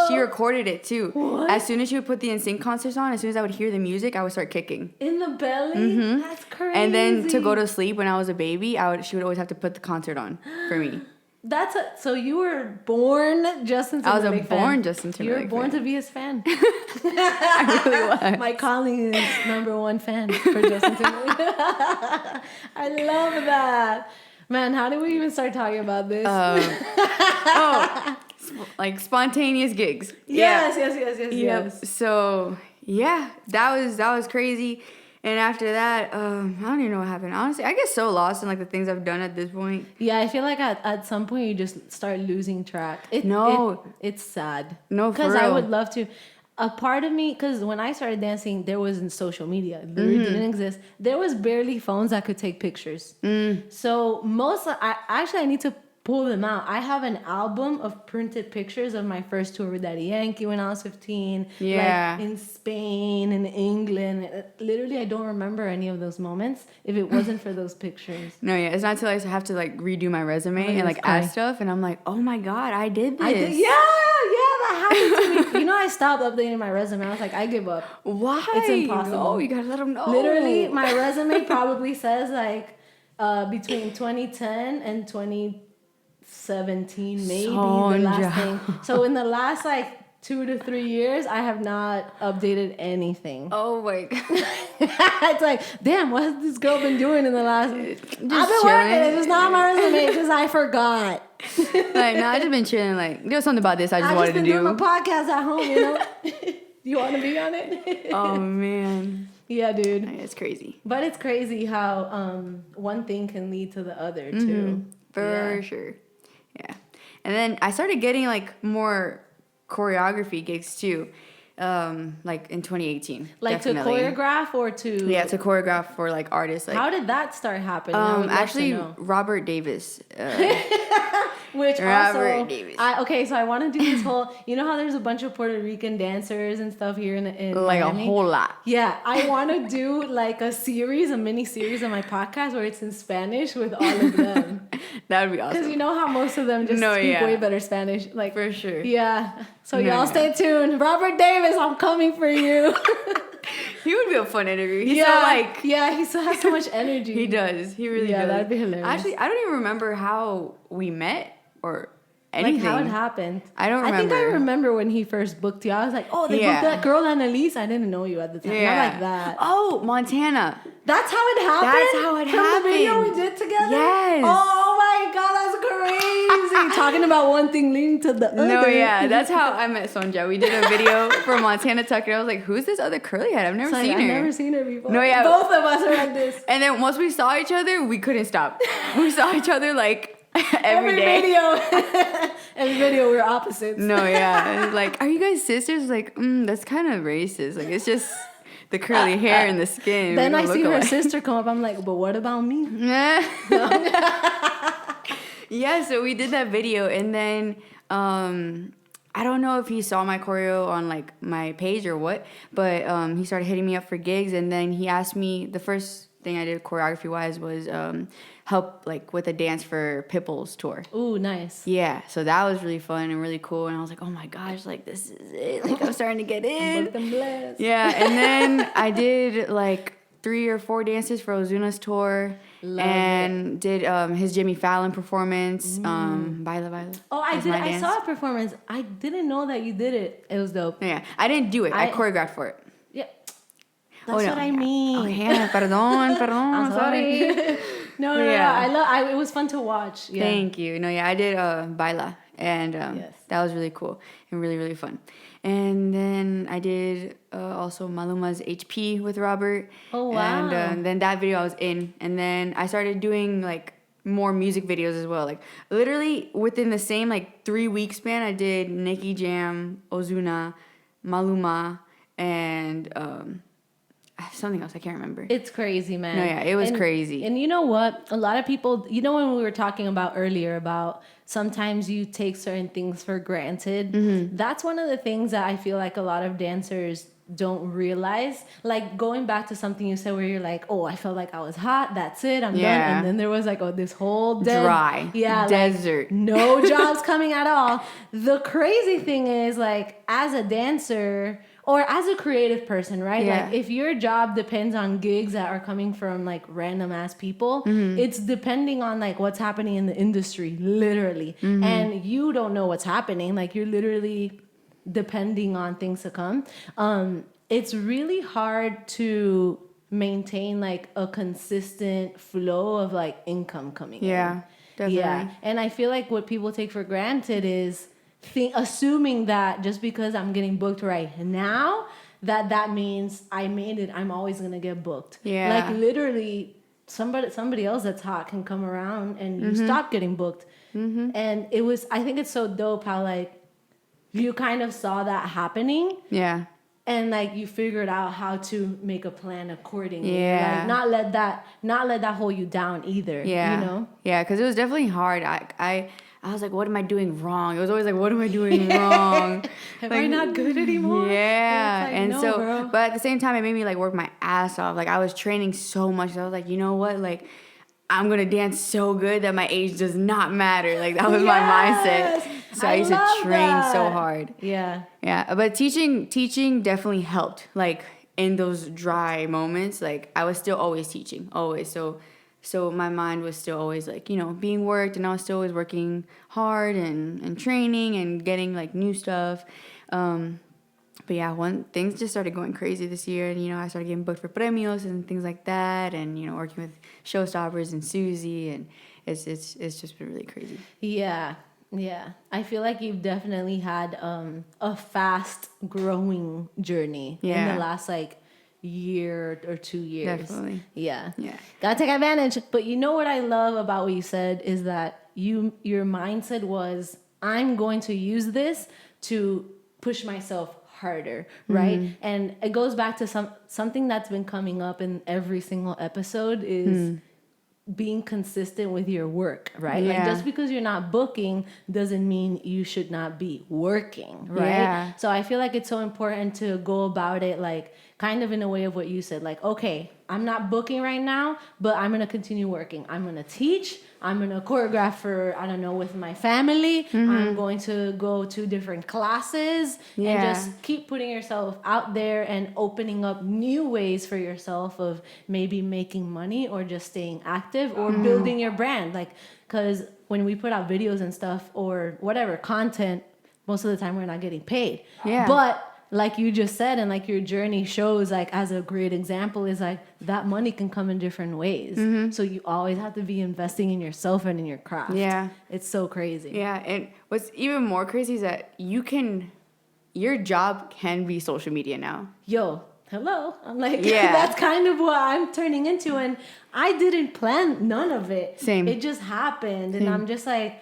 she recorded it too. What? As soon as she would put the NSYNC concerts on, as soon as I would hear the music, I would start kicking. In the belly? That's crazy. And then to go to sleep when I was a baby, she would always have to put the concert on for me. So you were born Justin Timberlake I was born Justin Timberlake. You were born to be his fan. I really was. My calling is #1 fan for Justin Timberlake. I love that. Man, how did we even start talking about this? Like spontaneous gigs. Yes. So that was crazy. And after that, I don't even know what happened. Honestly, I get so lost in like the things I've done at this point. Yeah, I feel like at some point you just start losing track. It's sad. No, because I would love to. A part of me, because when I started dancing, there wasn't social media. It didn't exist. There was barely phones that could take pictures. So I need to pull them out. I have an album of printed pictures of my first tour with Daddy Yankee when I was 15. Yeah. Like in Spain, in England. Literally, I don't remember any of those moments if it wasn't for those pictures. No, it's not until I have to like redo my resume and like add stuff, and I'm like, oh my god, I did this. That happened to me. You know, I stopped updating my resume. I was like, I give up. Why? It's impossible. Oh, you gotta let them know. Literally, my resume probably says like between 2010 and 2017, maybe Sonja. the last thing. So in the last like 2 to 3 years, I have not updated anything. Oh my god. It's like, damn, what has this girl been doing in the last? I've been chilling. working. It's just not my resume because I forgot. Like, no, I just been chilling. Like, there's something about this I just wanted to do. I've just been doing my podcast at home, you know. You want to be on it? Oh man. Yeah, dude. It's crazy. But it's crazy how one thing can lead to the other too. For sure. Yeah. And then I started getting like more choreography gigs too. Like in 2018. Like definitely. to choreograph or to... Yeah, to choreograph for like artists. Like, how did that start happening? Actually, Robert Davis. Which Robert also... Davis. So I want to do this whole... You know how there's a bunch of Puerto Rican dancers and stuff here in like Miami? a whole lot. Yeah, I want to do like a mini series on my podcast where it's in Spanish with all of them. That would be awesome. Because you know how most of them just speak way better Spanish. Like, for sure. Yeah. So y'all stay tuned. Robert Davis, I'm coming for you. He would be a fun interview. He's so like... Yeah, he still has so much energy. He does. He really does. Yeah, that'd be hilarious. Actually, I don't even remember how we met or anything. Like how it happened. I don't remember. I think I remember when he first booked you. I was like, oh, they booked that girl Analisse. I didn't know you at the time. Yeah. Not like that. Oh, Montana. That's how it happened? That's how it happened. From the video we did together? Yes. Oh my God, that's crazy. Talking about one thing leading to the other. No, yeah. That's how I met Sonja. We did a video for Montana Tucker. I was like, who's this other curly head? I've never seen her. I've never seen her before. No, yeah. Both of us are like this. And then once we saw each other, we couldn't stop. We saw each other like every day. Every video we're opposites. No, yeah. It's like, are you guys sisters? Like, that's kind of racist. Like, it's just the curly hair and the skin. Then I see her sister come up. I'm like, but what about me? Yeah, so we did that video, and then I don't know if he saw my choreo on like my page or what, but he started hitting me up for gigs, and then he asked me, the first thing I did choreography wise was help like with a dance for Pitbull's tour. Ooh, nice. Yeah, so that was really fun and really cool, and I was like, oh my gosh, like this is it. Like I'm starting to get in. Blessed. Yeah, and then I did like 3 or 4 dances for Ozuna's tour. and did his Jimmy Fallon performance. Baila Baila. Oh, I was did. my I dance. saw a performance. I didn't know that you did it. It was dope. Yeah, I didn't do it. I choreographed for it. Yeah. That's no, what I mean. Okay, perdón, I'm sorry. no, it was fun to watch. Yeah. Thank you. No, yeah, I did Baila, and that was really cool and really, really fun. And then I did also Maluma's HP with Robert. Oh, wow. And then that video I was in. And then I started doing like more music videos as well. Like literally within the same like 3-week span, I did Nicki Jam, Ozuna, Maluma, and something else I can't remember. It's crazy, man. No, yeah, it was crazy. And you know what? A lot of people, when we were talking about earlier about sometimes you take certain things for granted. That's one of the things that I feel like a lot of dancers don't realize. Like going back to something you said where you're like, oh, I felt like I was hot. That's it. I'm done. And then there was like, this whole dry desert. Like, no jobs coming at all. The crazy thing is like as a dancer or as a creative person, right? Yeah. Like if your job depends on gigs that are coming from like random ass people, it's depending on like what's happening in the industry, literally. And you don't know what's happening. Like you're literally depending on things to come. It's really hard to maintain like a consistent flow of like income coming in. Yeah, definitely. Yeah. And I feel like what people take for granted is assuming that just because I'm getting booked right now, that means I made it. I'm always gonna get booked. Yeah. Like literally, somebody else that's hot can come around and you stop getting booked. And I think it's so dope how like you kind of saw that happening. Yeah. And like you figured out how to make a plan accordingly. Yeah. Like not let that hold you down either. Yeah. You know? Yeah, because it was definitely hard. I was like, what am I doing wrong? It was always like, what am I doing wrong? Am I not good anymore? Yeah. Like, and no, so, bro. but at the same time, it made me like work my ass off. Like I was training so much. So I was like, you know what? Like I'm going to dance so good that my age does not matter. Like that was my mindset. So I used to train so hard. Yeah. Yeah. But teaching definitely helped. Like in those dry moments, like I was still always teaching, always. So my mind was still always like, being worked, and I was still always working hard and training and getting like new stuff. But yeah, things just started going crazy this year, and I started getting booked for premios and things like that, and working with showstoppers and Susie, and it's just been really crazy. Yeah. I feel like you've definitely had a fast growing journey in the last like year or 2 years. Definitely. Yeah. Yeah. Gotta take advantage. But you know what I love about what you said is that your mindset was, I'm going to use this to push myself harder, right? And it goes back to something that's been coming up in every single episode is being consistent with your work, right? Yeah. Like just because you're not booking doesn't mean you should not be working, right? Yeah. So I feel like it's so important to go about it like kind of in a way of what you said, like, okay, I'm not booking right now, but I'm going to continue working. I'm going to teach. I'm going to choreograph for, I don't know, with my family. I'm going to go to different classes and just keep putting yourself out there and opening up new ways for yourself of maybe making money or just staying active or building your brand. Like, because when we put out videos and stuff or whatever content, most of the time we're not getting paid. Yeah. But like you just said, and like your journey shows, like as a great example, is like that money can come in different ways. So you always have to be investing in yourself and in your craft. Yeah. It's so crazy. Yeah. And what's even more crazy is that your job can be social media now. Yo, hello. I'm like, that's kind of what I'm turning into. And I didn't plan none of it. Same. It just happened. And I'm just like,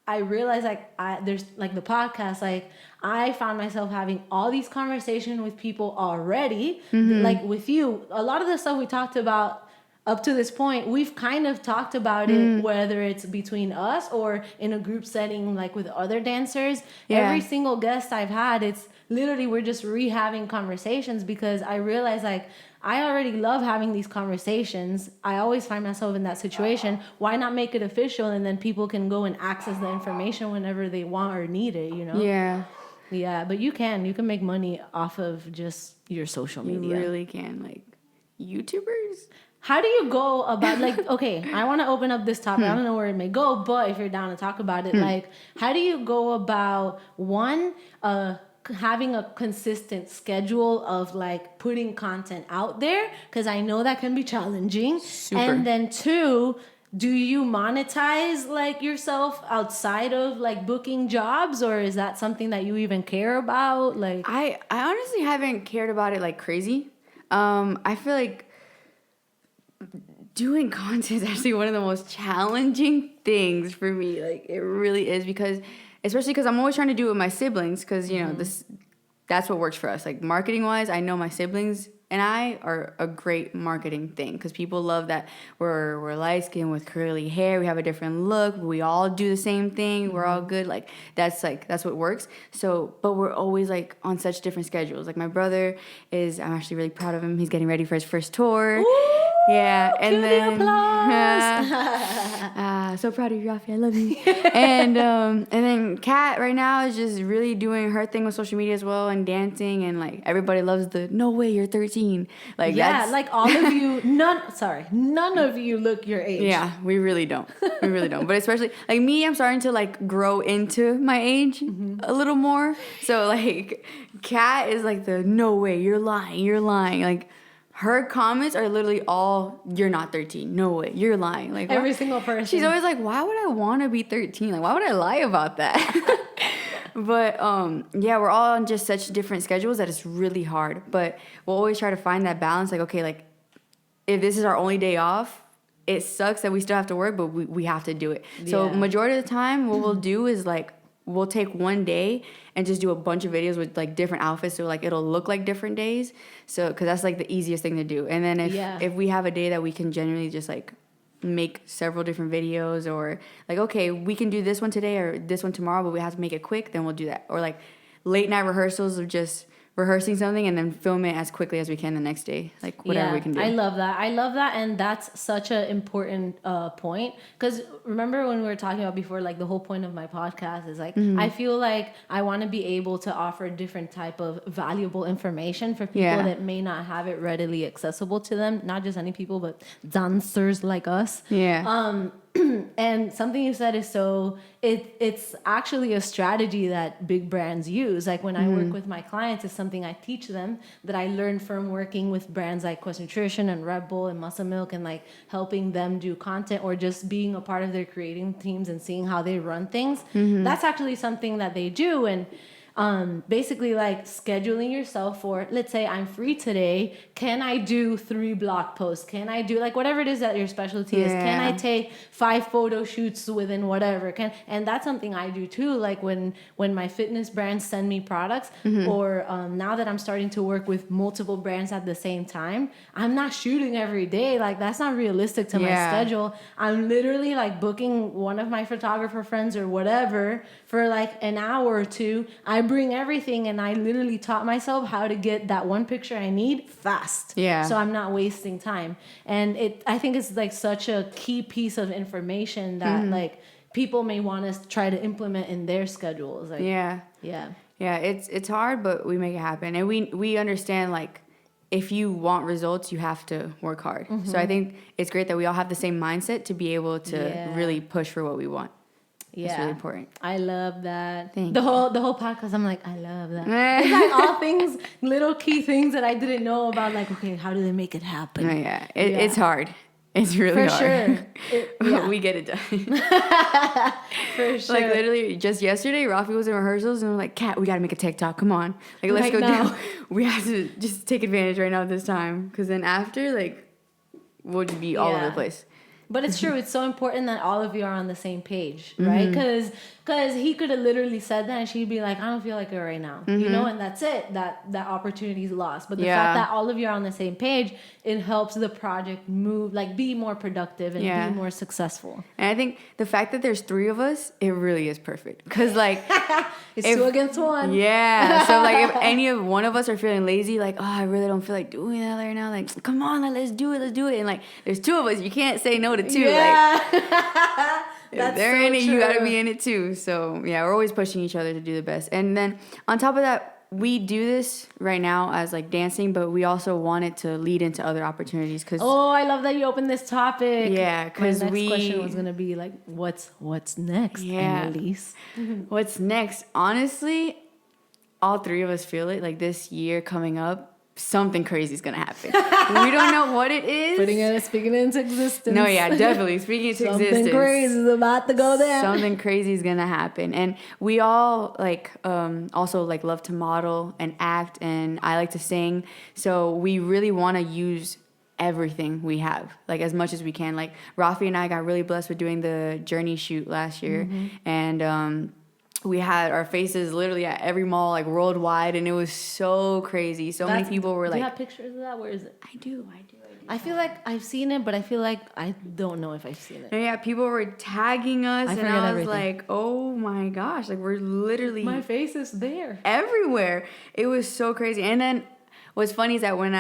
I realized like there's like the podcast, like I found myself having all these conversations with people already, like with you. A lot of the stuff we talked about up to this point, we've kind of talked about it, whether it's between us or in a group setting, like with other dancers. Every single guest I've had, it's literally we're just rehaving conversations because I realize like I already love having these conversations. I always find myself in that situation. Why not make it official and then people can go and access the information whenever they want or need it, Yeah. Yeah, but you can make money off of just your social media. You really can. Like YouTubers? how do you go about, like, okay, I want to open up this topic. I don't know where it may go, but if you're down to talk about it, like, how do you go about, one, having a consistent schedule of like putting content out there? Because I know that can be challenging. Super. And then two, do you monetize like yourself outside of like booking jobs, or is that something that you even care about? Like, I honestly haven't cared about it like crazy. I feel like doing content is actually one of the most challenging things for me. Like, it really is, because especially because I'm always trying to do it with my siblings, because you know that's what works for us. Like, marketing wise, I know my siblings and I are a great marketing thing, because people love that we're light skinned with curly hair, we have a different look, we all do the same thing, we're all good. Like that's what works. So, but we're always like on such different schedules. Like, my brother I'm actually really proud of him. He's getting ready for his first tour. ooh, Yeah, and cue the then applause. so proud of you, Rafi. I love you. and then Kat right now is just really doing her thing with social media as well, and dancing, and like everybody loves the "no way you're 13." Like, Yeah, that's, like all of you, none of you look your age. yeah, we really don't. We really don't. But especially like me, I'm starting to like grow into my age a little more. So like Kat is like the "no way you're lying." Like, her comments are literally all, "You're not 13. No way. You're lying." Like, Every single person. She's always like, "Why would I want to be 13? Like, why would I lie about that?" But yeah, we're all on just such different schedules that it's really hard. But we'll always try to find that balance. Like, okay, like if this is our only day off, it sucks that we still have to work, but we have to do it. So Yeah. majority of the time, what we'll do is like, we'll take one day and just do a bunch of videos with like different outfits, so like it'll look like different days. So, because that's like the easiest thing to do. And then if we have a day that we can genuinely just like make several different videos, or like, okay, we can do this one today or this one tomorrow, but we have to make it quick, then we'll do that. Or like late night rehearsals of just rehearsing something and then film it as quickly as we can the next day, like whatever we can do. I love that, and that's such an important point, because remember when we were talking about before, like the whole point of my podcast is like, I feel like I want to be able to offer different type of valuable information for people that may not have it readily accessible to them, not just any people, but dancers like us. And something you said is so, it's actually a strategy that big brands use. Like when I work with my clients, it's something I teach them that I learned from working with brands like Quest Nutrition and Red Bull and Muscle Milk, and like helping them do content, or just being a part of their creating teams and seeing how they run things. That's actually something that they do. And basically like scheduling yourself for, let's say I'm free today, can I do 3 blog posts? Can I do like whatever it is that your specialty is? Can I take 5 photo shoots within whatever? And that's something I do too. Like when my fitness brands send me products, or now that I'm starting to work with multiple brands at the same time, I'm not shooting every day. Like that's not realistic to my schedule. I'm literally like booking one of my photographer friends or whatever for like an hour or two. I bring everything, and I literally taught myself how to get that one picture I need fast. So I'm not wasting time. And I think it's like such a key piece of information that like people may want to try to implement in their schedules. Like, It's hard, but we make it happen. And we understand, like, if you want results, you have to work hard. So I think it's great that we all have the same mindset to be able to really push for what we want. It's really important. I love that. Thank the whole podcast, I'm like, I love that. It's like all things, little key things that I didn't know about. Like, okay, how do they make it happen? It's hard. It's really hard. For sure. We get it done. For sure. Like literally just yesterday, Rafi was in rehearsals and we're like, "Kat, we gotta make a TikTok. Come on. Like, let's go do. We have to just take advantage right now this time. Because then after, like, we'll just be all over the place." But it's true. It's so important that all of you are on the same page, right? Because he could have literally said that, and she'd be like, "I don't feel like it right now," you know, and that's it. That opportunity is lost. But the fact that all of you are on the same page, it helps the project move, like be more productive and be more successful. And I think the fact that there's 3 of us, it really is perfect. Because like it's 2 against 1. Yeah. So like if any of one of us are feeling lazy, like, "Oh, I really don't feel like doing that right now," like, "Come on, like, let's do it. And like there's 2 of us, you can't say no to 2. Yeah. Like That's if they're so in it, true. you gotta be in it too. So yeah, we're always pushing each other to do the best. And then on top of that, we do this right now as like dancing, but we also want it to lead into other opportunities. Cause I love that you opened this topic. Yeah, because my next question was gonna be like, what's next, Analisse? What's next? Honestly, all three of us feel it. Like this year coming up, something crazy is gonna happen. We don't know what it is. Speaking it into existence. No, yeah, definitely speaking it into existence. Something crazy is about to go there. Something crazy is gonna happen, and we all like also like love to model and act, and I like to sing. So we really want to use everything we have, like as much as we can. Like Rafi and I got really blessed with doing the Journey shoot last year, and we had our faces literally at every mall, like worldwide, and it was so crazy. So many people were like, do you have pictures of that? Where is it? I do. I feel like I've seen it, but I feel like I don't know if I've seen it. And yeah, people were tagging us, and I was like, oh my gosh, like we're literally... My face is there. Everywhere. It was so crazy. And then what's funny is that when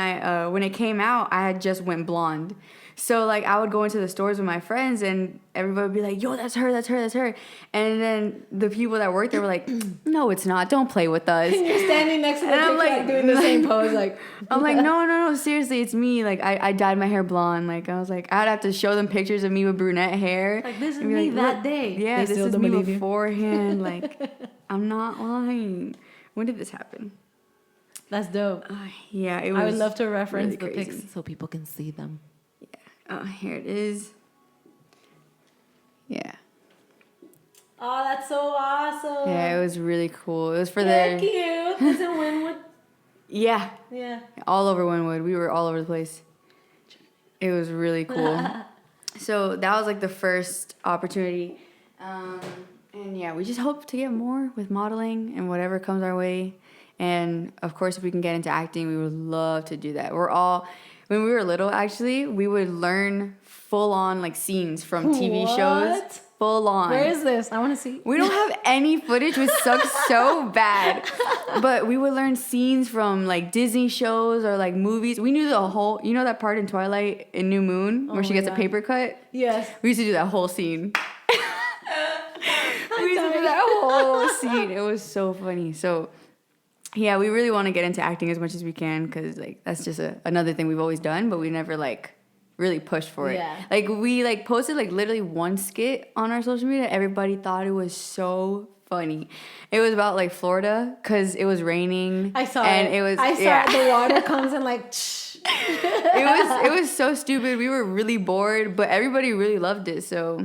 it came out, I had just went blonde. So, like, I would go into the stores with my friends, and everybody would be like, yo, that's her, that's her, that's her. And then the people that worked there were like, no, it's not. Don't play with us. And you're standing next to the picture, like, doing the same pose, like... I'm like, no, seriously, it's me. Like, I dyed my hair blonde. Like, I was like, I'd have to show them pictures of me with brunette hair. Like, this is me like, that day. Yeah, this is me beforehand. Like, I'm not lying. When did this happen? That's dope. Yeah, it was. I would love to reference really the pics so people can see them. Oh, here it is. Yeah. Oh, that's so awesome. Yeah, it was really cool. It was for cute. Is it Wynwood? Yeah. Yeah. All over Wynwood. We were all over the place. It was really cool. So that was like the first opportunity. And yeah, we just hope to get more with modeling and whatever comes our way. And of course, if we can get into acting, we would love to do that. When we were little, actually, we would learn full-on, like, scenes from TV shows. Full-on. Where is this? I want to see. We don't have any footage, which sucks so bad. But we would learn scenes from, like, Disney shows or, like, movies. We knew the whole... You know that part in Twilight in New Moon where she gets a paper cut? Yes. We used to do that whole scene. We used to do that whole scene. It was so funny. So... Yeah, we really want to get into acting as much as we can because, like, that's just another thing we've always done, but we never, like, really pushed for it. Yeah. Like, we, like, posted, like, literally one skit on our social media. Everybody thought it was so funny. It was about, like, Florida because it was raining. I saw and it. it was, I saw it. The water comes in, like, it was so stupid. We were really bored, but everybody really loved it, so...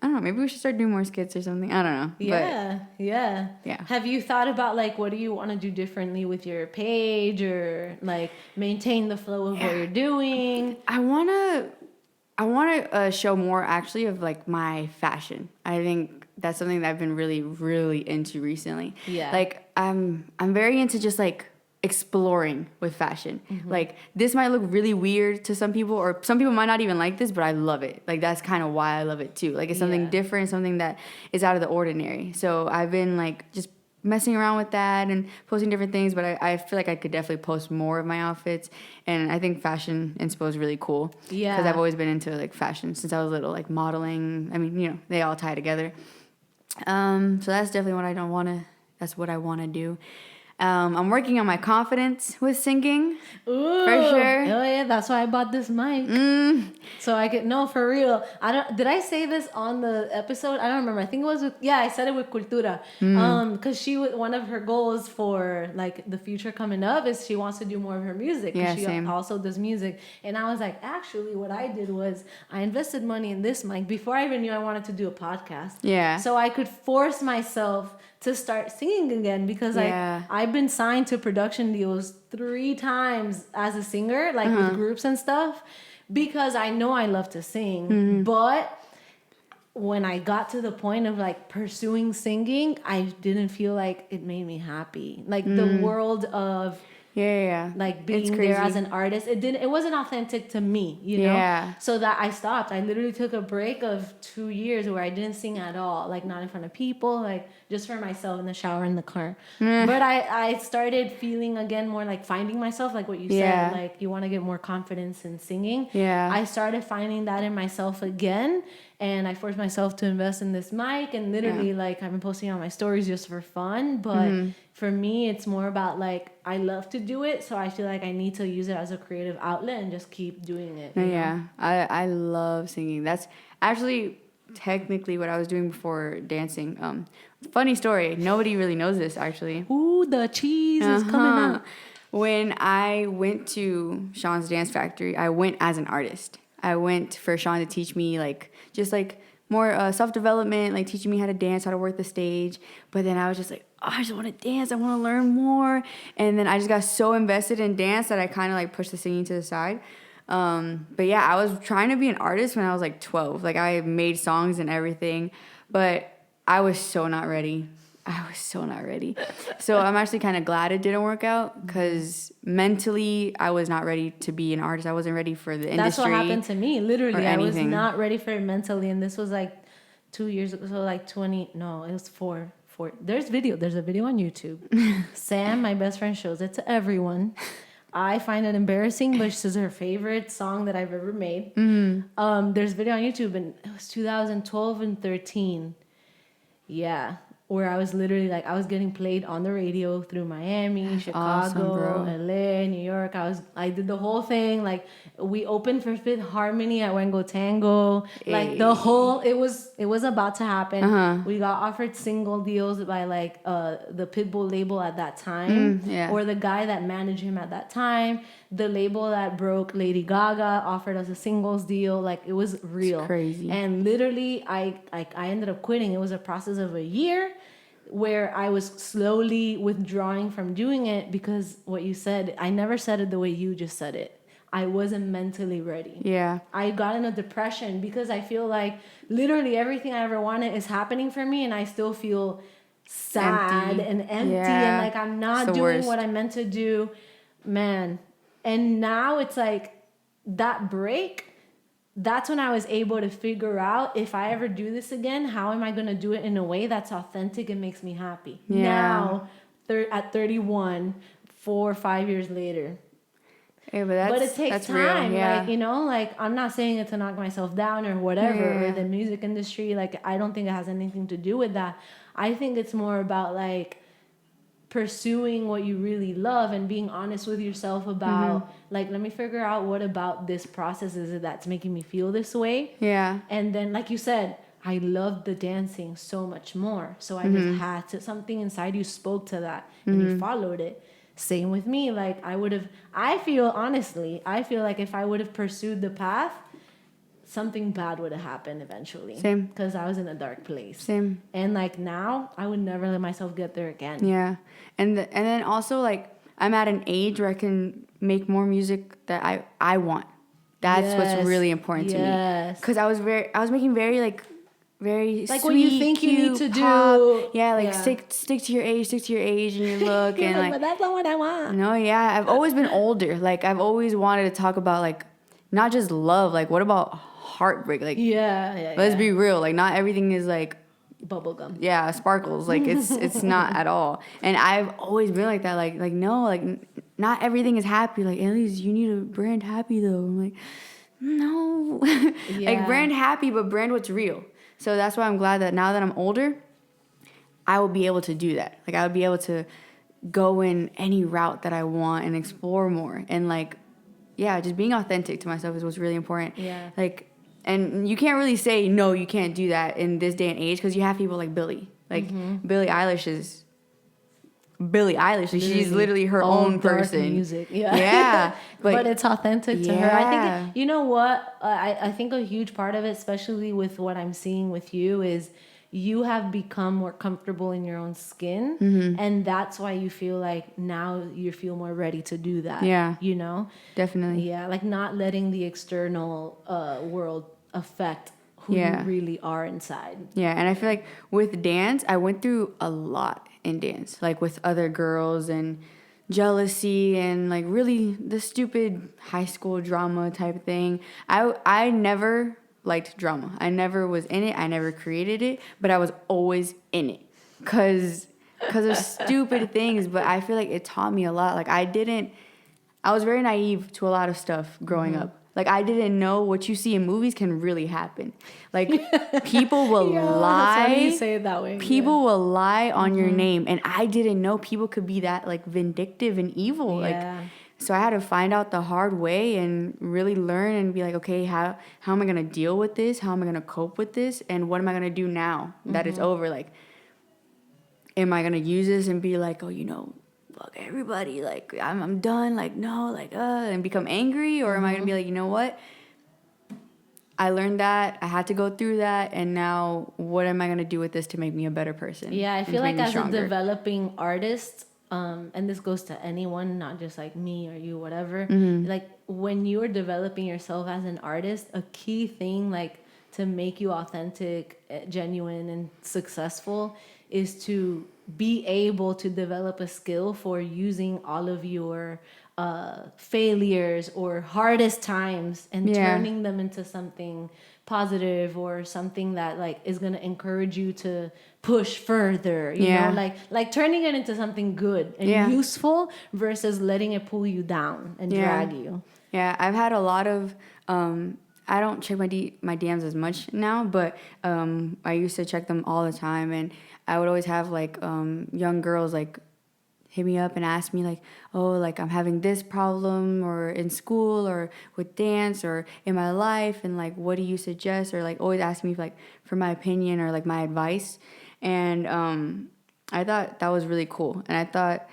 I don't know. Maybe we should start doing more skits or something. I don't know. Yeah. Yeah. Have you thought about, like, what do you want to do differently with your page or, like, maintain the flow of what you're doing? I want to show more, actually, of, like, my fashion. I think that's something that I've been really, really into recently. Yeah. Like, I'm very into just, like, exploring with fashion. Like, this might look really weird to some people, or some people might not even like this, but I love it. Like, that's kind of why I love it too. Like, it's something different, something that is out of the ordinary. So I've been, like, just messing around with that and posting different things, but I feel like I could definitely post more of my outfits. And I think fashion inspo is really cool. Yeah. Because I've always been into, like, fashion since I was little, like modeling. I mean, you know, they all tie together. So that's definitely that's what I want to do. I'm working on my confidence with singing. Ooh, for sure. Oh yeah, that's why I bought this mic. So I could for real. Did I say this on the episode? I don't remember. I think it was I said it with Cultura. Because one of her goals for, like, the future coming up is she wants to do more of her music. Yeah, she same. also does music. And I was like, actually what I did was I invested money in this mic before I even knew I wanted to do a podcast. Yeah. So I could force myself to start singing again because I've been signed to production deals 3 times as a singer, like with groups and stuff, because I know I love to sing. But when I got to the point of, like, pursuing singing, I didn't feel like it made me happy. Like the world of like being there as an artist, it wasn't authentic to me, you know. So that I stopped. I literally took a break of 2 years where I didn't sing at all, like not in front of people, like just for myself in the shower, in the car. But I started feeling again more like finding myself, like what you said, like you want to get more confidence in singing. I started finding that in myself again, and I forced myself to invest in this mic, and literally like I've been posting on my stories just for fun, but for me, it's more about like I love to do it, so I feel like I need to use it as a creative outlet and just keep doing it. You know? I love singing. That's actually technically what I was doing before dancing. Funny story. Nobody really knows this actually. Ooh, the cheese is coming out. When I went to Sean's Dance Factory, I went as an artist. I went for Sean to teach me more self-development, like teaching me how to dance, how to work the stage. But then I was just like, oh, I just want to dance. I want to learn more. And then I just got so invested in dance that I kind of like pushed the singing to the side. But yeah, I was trying to be an artist when I was like 12. Like I made songs and everything, but I was so not ready. So I'm actually kind of glad it didn't work out because mentally I was not ready to be an artist. I wasn't ready for the industry. That's what happened to me. Literally, I was not ready for it mentally. And this was like 2 years ago. So like it was four. There's a video on YouTube. Sam, my best friend, shows it to everyone. I find it embarrassing, but this is her favorite song that I've ever made. Mm-hmm. There's a video on YouTube, and it was 2012 and 13. Yeah. Where I was literally like, I was getting played on the radio through Miami, Chicago, LA, New York. I did the whole thing. Like we opened for Fifth Harmony at Wango Tango. Like it was about to happen. Uh-huh. We got offered single deals by like the Pitbull label at that time, or the guy that managed him at that time. The label that broke Lady Gaga offered us a singles deal. Like it was real. It's crazy. And literally I ended up quitting. It was a process of a year where I was slowly withdrawing from doing it because what you said, I never said it the way you just said it. I wasn't mentally ready. Yeah. I got in a depression because I feel like literally everything I ever wanted is happening for me and I still feel sad and empty and like I'm not doing what I meant to do. Man. And now it's like that break, that's when I was able to figure out if I ever do this again, how am I going to do it in a way that's authentic and makes me happy? Yeah. Now, at 31, 4 or 5 years later. Yeah, but it takes time. Like, like I'm not saying it to knock myself down or whatever, or the music industry. Like, I don't think it has anything to do with that. I think it's more about like pursuing what you really love and being honest with yourself about like, let me figure out what about this process is it that's making me feel this way. Yeah. And then, like you said, I loved the dancing so much more. So I just had to, something inside you spoke to that and you followed it. Same with me. Like I feel like if I would have pursued the path, something bad would have happened eventually. Same. Because I was in a dark place. Same. And like now, I would never let myself get there again. Yeah. And then also like I'm at an age where I can make more music that I want. That's what's really important to me. Because I was making very very like sweet, what you think cute, you need to pop. do. Yeah, stick to your age and your look. And like, but that's not what I want. No, yeah. I've always been older. Like I've always wanted to talk about like not just love, like what about heartbreak? Like let's be real. Like not everything is like bubblegum. Yeah, sparkles. Like it's not at all. And I've always been like that. Like no, like not everything is happy. Like at least you need a brand happy though. I'm like, no. Like brand happy, but brand what's real. So that's why I'm glad that now that I'm older, I will be able to do that. Like I would be able to go in any route that I want and explore more. And like, yeah, just being authentic to myself is what's really important. Yeah. Like, and you can't really say, no, you can't do that in this day and age because you have people like Billie. Like Billie Eilish. She's literally her own person. Music. Yeah. But it's authentic to her. I think, you know what? I think a huge part of it, especially with what I'm seeing with you, is you have become more comfortable in your own skin. And that's why you feel like now you feel more ready to do that. Yeah. Definitely. Yeah. Like not letting the external world affect who you really are inside. Yeah. And I feel like with dance, I went through a lot in dance, like with other girls and jealousy and like really the stupid high school drama type thing. I never liked drama. I never was in it. I never created it, but I was always in it because of stupid things. But I feel like it taught me a lot. Like I didn't I was very naive to a lot of stuff growing up. Like, I didn't know what you see in movies can really happen. Like, people will lie. That's funny you say it that way. People will lie on your name. And I didn't know people could be that, like, vindictive and evil. Yeah. Like, so I had to find out the hard way and really learn and be like, okay, how am I going to deal with this? How am I going to cope with this? And what am I going to do now that it's over? Like, am I going to use this and be like, oh, you know, fuck everybody, like I'm done, like no, like and become angry, or am I gonna be like, you know what? I learned that, I had to go through that, and now what am I gonna do with this to make me a better person? Yeah, I feel like as stronger. a developing artist, and this goes to anyone, not just like me or you, whatever. Like when you're developing yourself as an artist, a key thing like to make you authentic, genuine, and successful is to be able to develop a skill for using all of your failures or hardest times and turning them into something positive or something that like is going to encourage you to push further, you know, like turning it into something good and useful versus letting it pull you down and drag you. Yeah, I've had a lot of I don't check my DMs as much now, but I used to check them all the time, and I would always have like young girls like hit me up and ask me like, oh, like I'm having this problem or in school or with dance or in my life, and like what do you suggest, or like always ask me for my opinion or like my advice. And I thought that was really cool, and I thought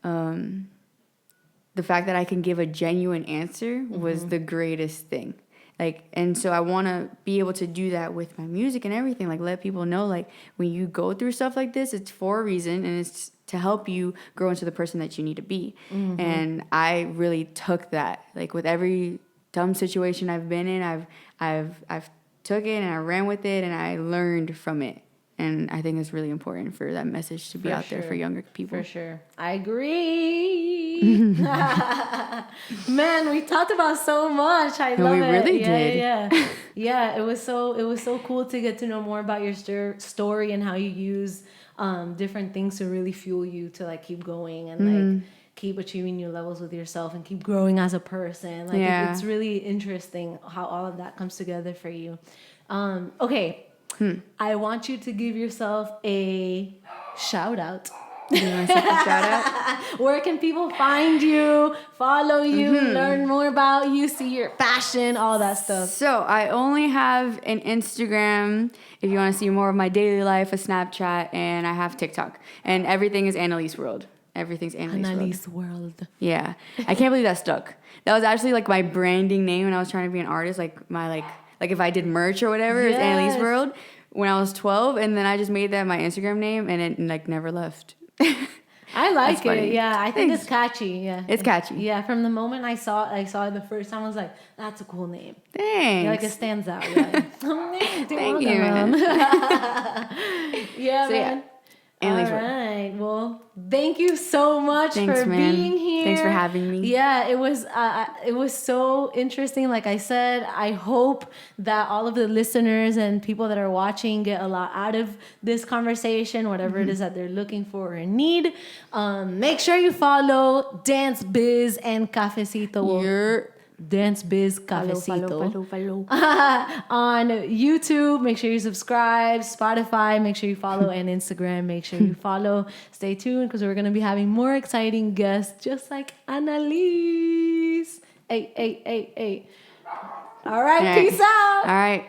the fact that I can give a genuine answer was the greatest thing. Like, and so I want to be able to do that with my music and everything. Like, let people know, like, when you go through stuff like this, it's for a reason, and it's to help you grow into the person that you need to be. And I really took that. Like, with every dumb situation I've been in, I've took it and I ran with it and I learned from it. And I think it's really important for that message to be out there for younger people. For sure. I agree. Man, we talked about so much. I love it. We really did. Yeah, it was so cool to get to know more about your story and how you use different things to really fuel you to like keep going and like keep achieving new levels with yourself and keep growing as a person. Like it's really interesting how all of that comes together for you. Okay. I want you to give yourself a shout out. Where can people find you, follow you, learn more about you, see your passion, all that stuff? So I only have an Instagram if you want to see more of my daily life, a Snapchat, and I have TikTok. And everything is Analisse World. Everything's Analisse World. Yeah. I can't believe that stuck. That was actually like my branding name when I was trying to be an artist, like my like if I did merch or whatever, it's Analisse World when I was 12, and then I just made that my Instagram name, and it like never left. I like it. Yeah, I think it's catchy. Yeah, it's catchy. Yeah, from the moment I saw it the first time, I was like, "That's a cool name." Thanks. Yeah, like it stands out. Yeah. Thank you, man. Yeah, man. All right. Well, thank you so much for being here. Thanks for having me. Yeah, it was so interesting. Like I said, I hope that all of the listeners and people that are watching get a lot out of this conversation, whatever it is that they're looking for or need. Make sure you follow Dance Biz and Cafecito. Dance Biz Cafecito. Follow. On YouTube. Make sure you subscribe. Spotify. Make sure you follow. And Instagram. Make sure you follow. Stay tuned because we're going to be having more exciting guests just like Analisse. Hey. All right. Peace out. All right.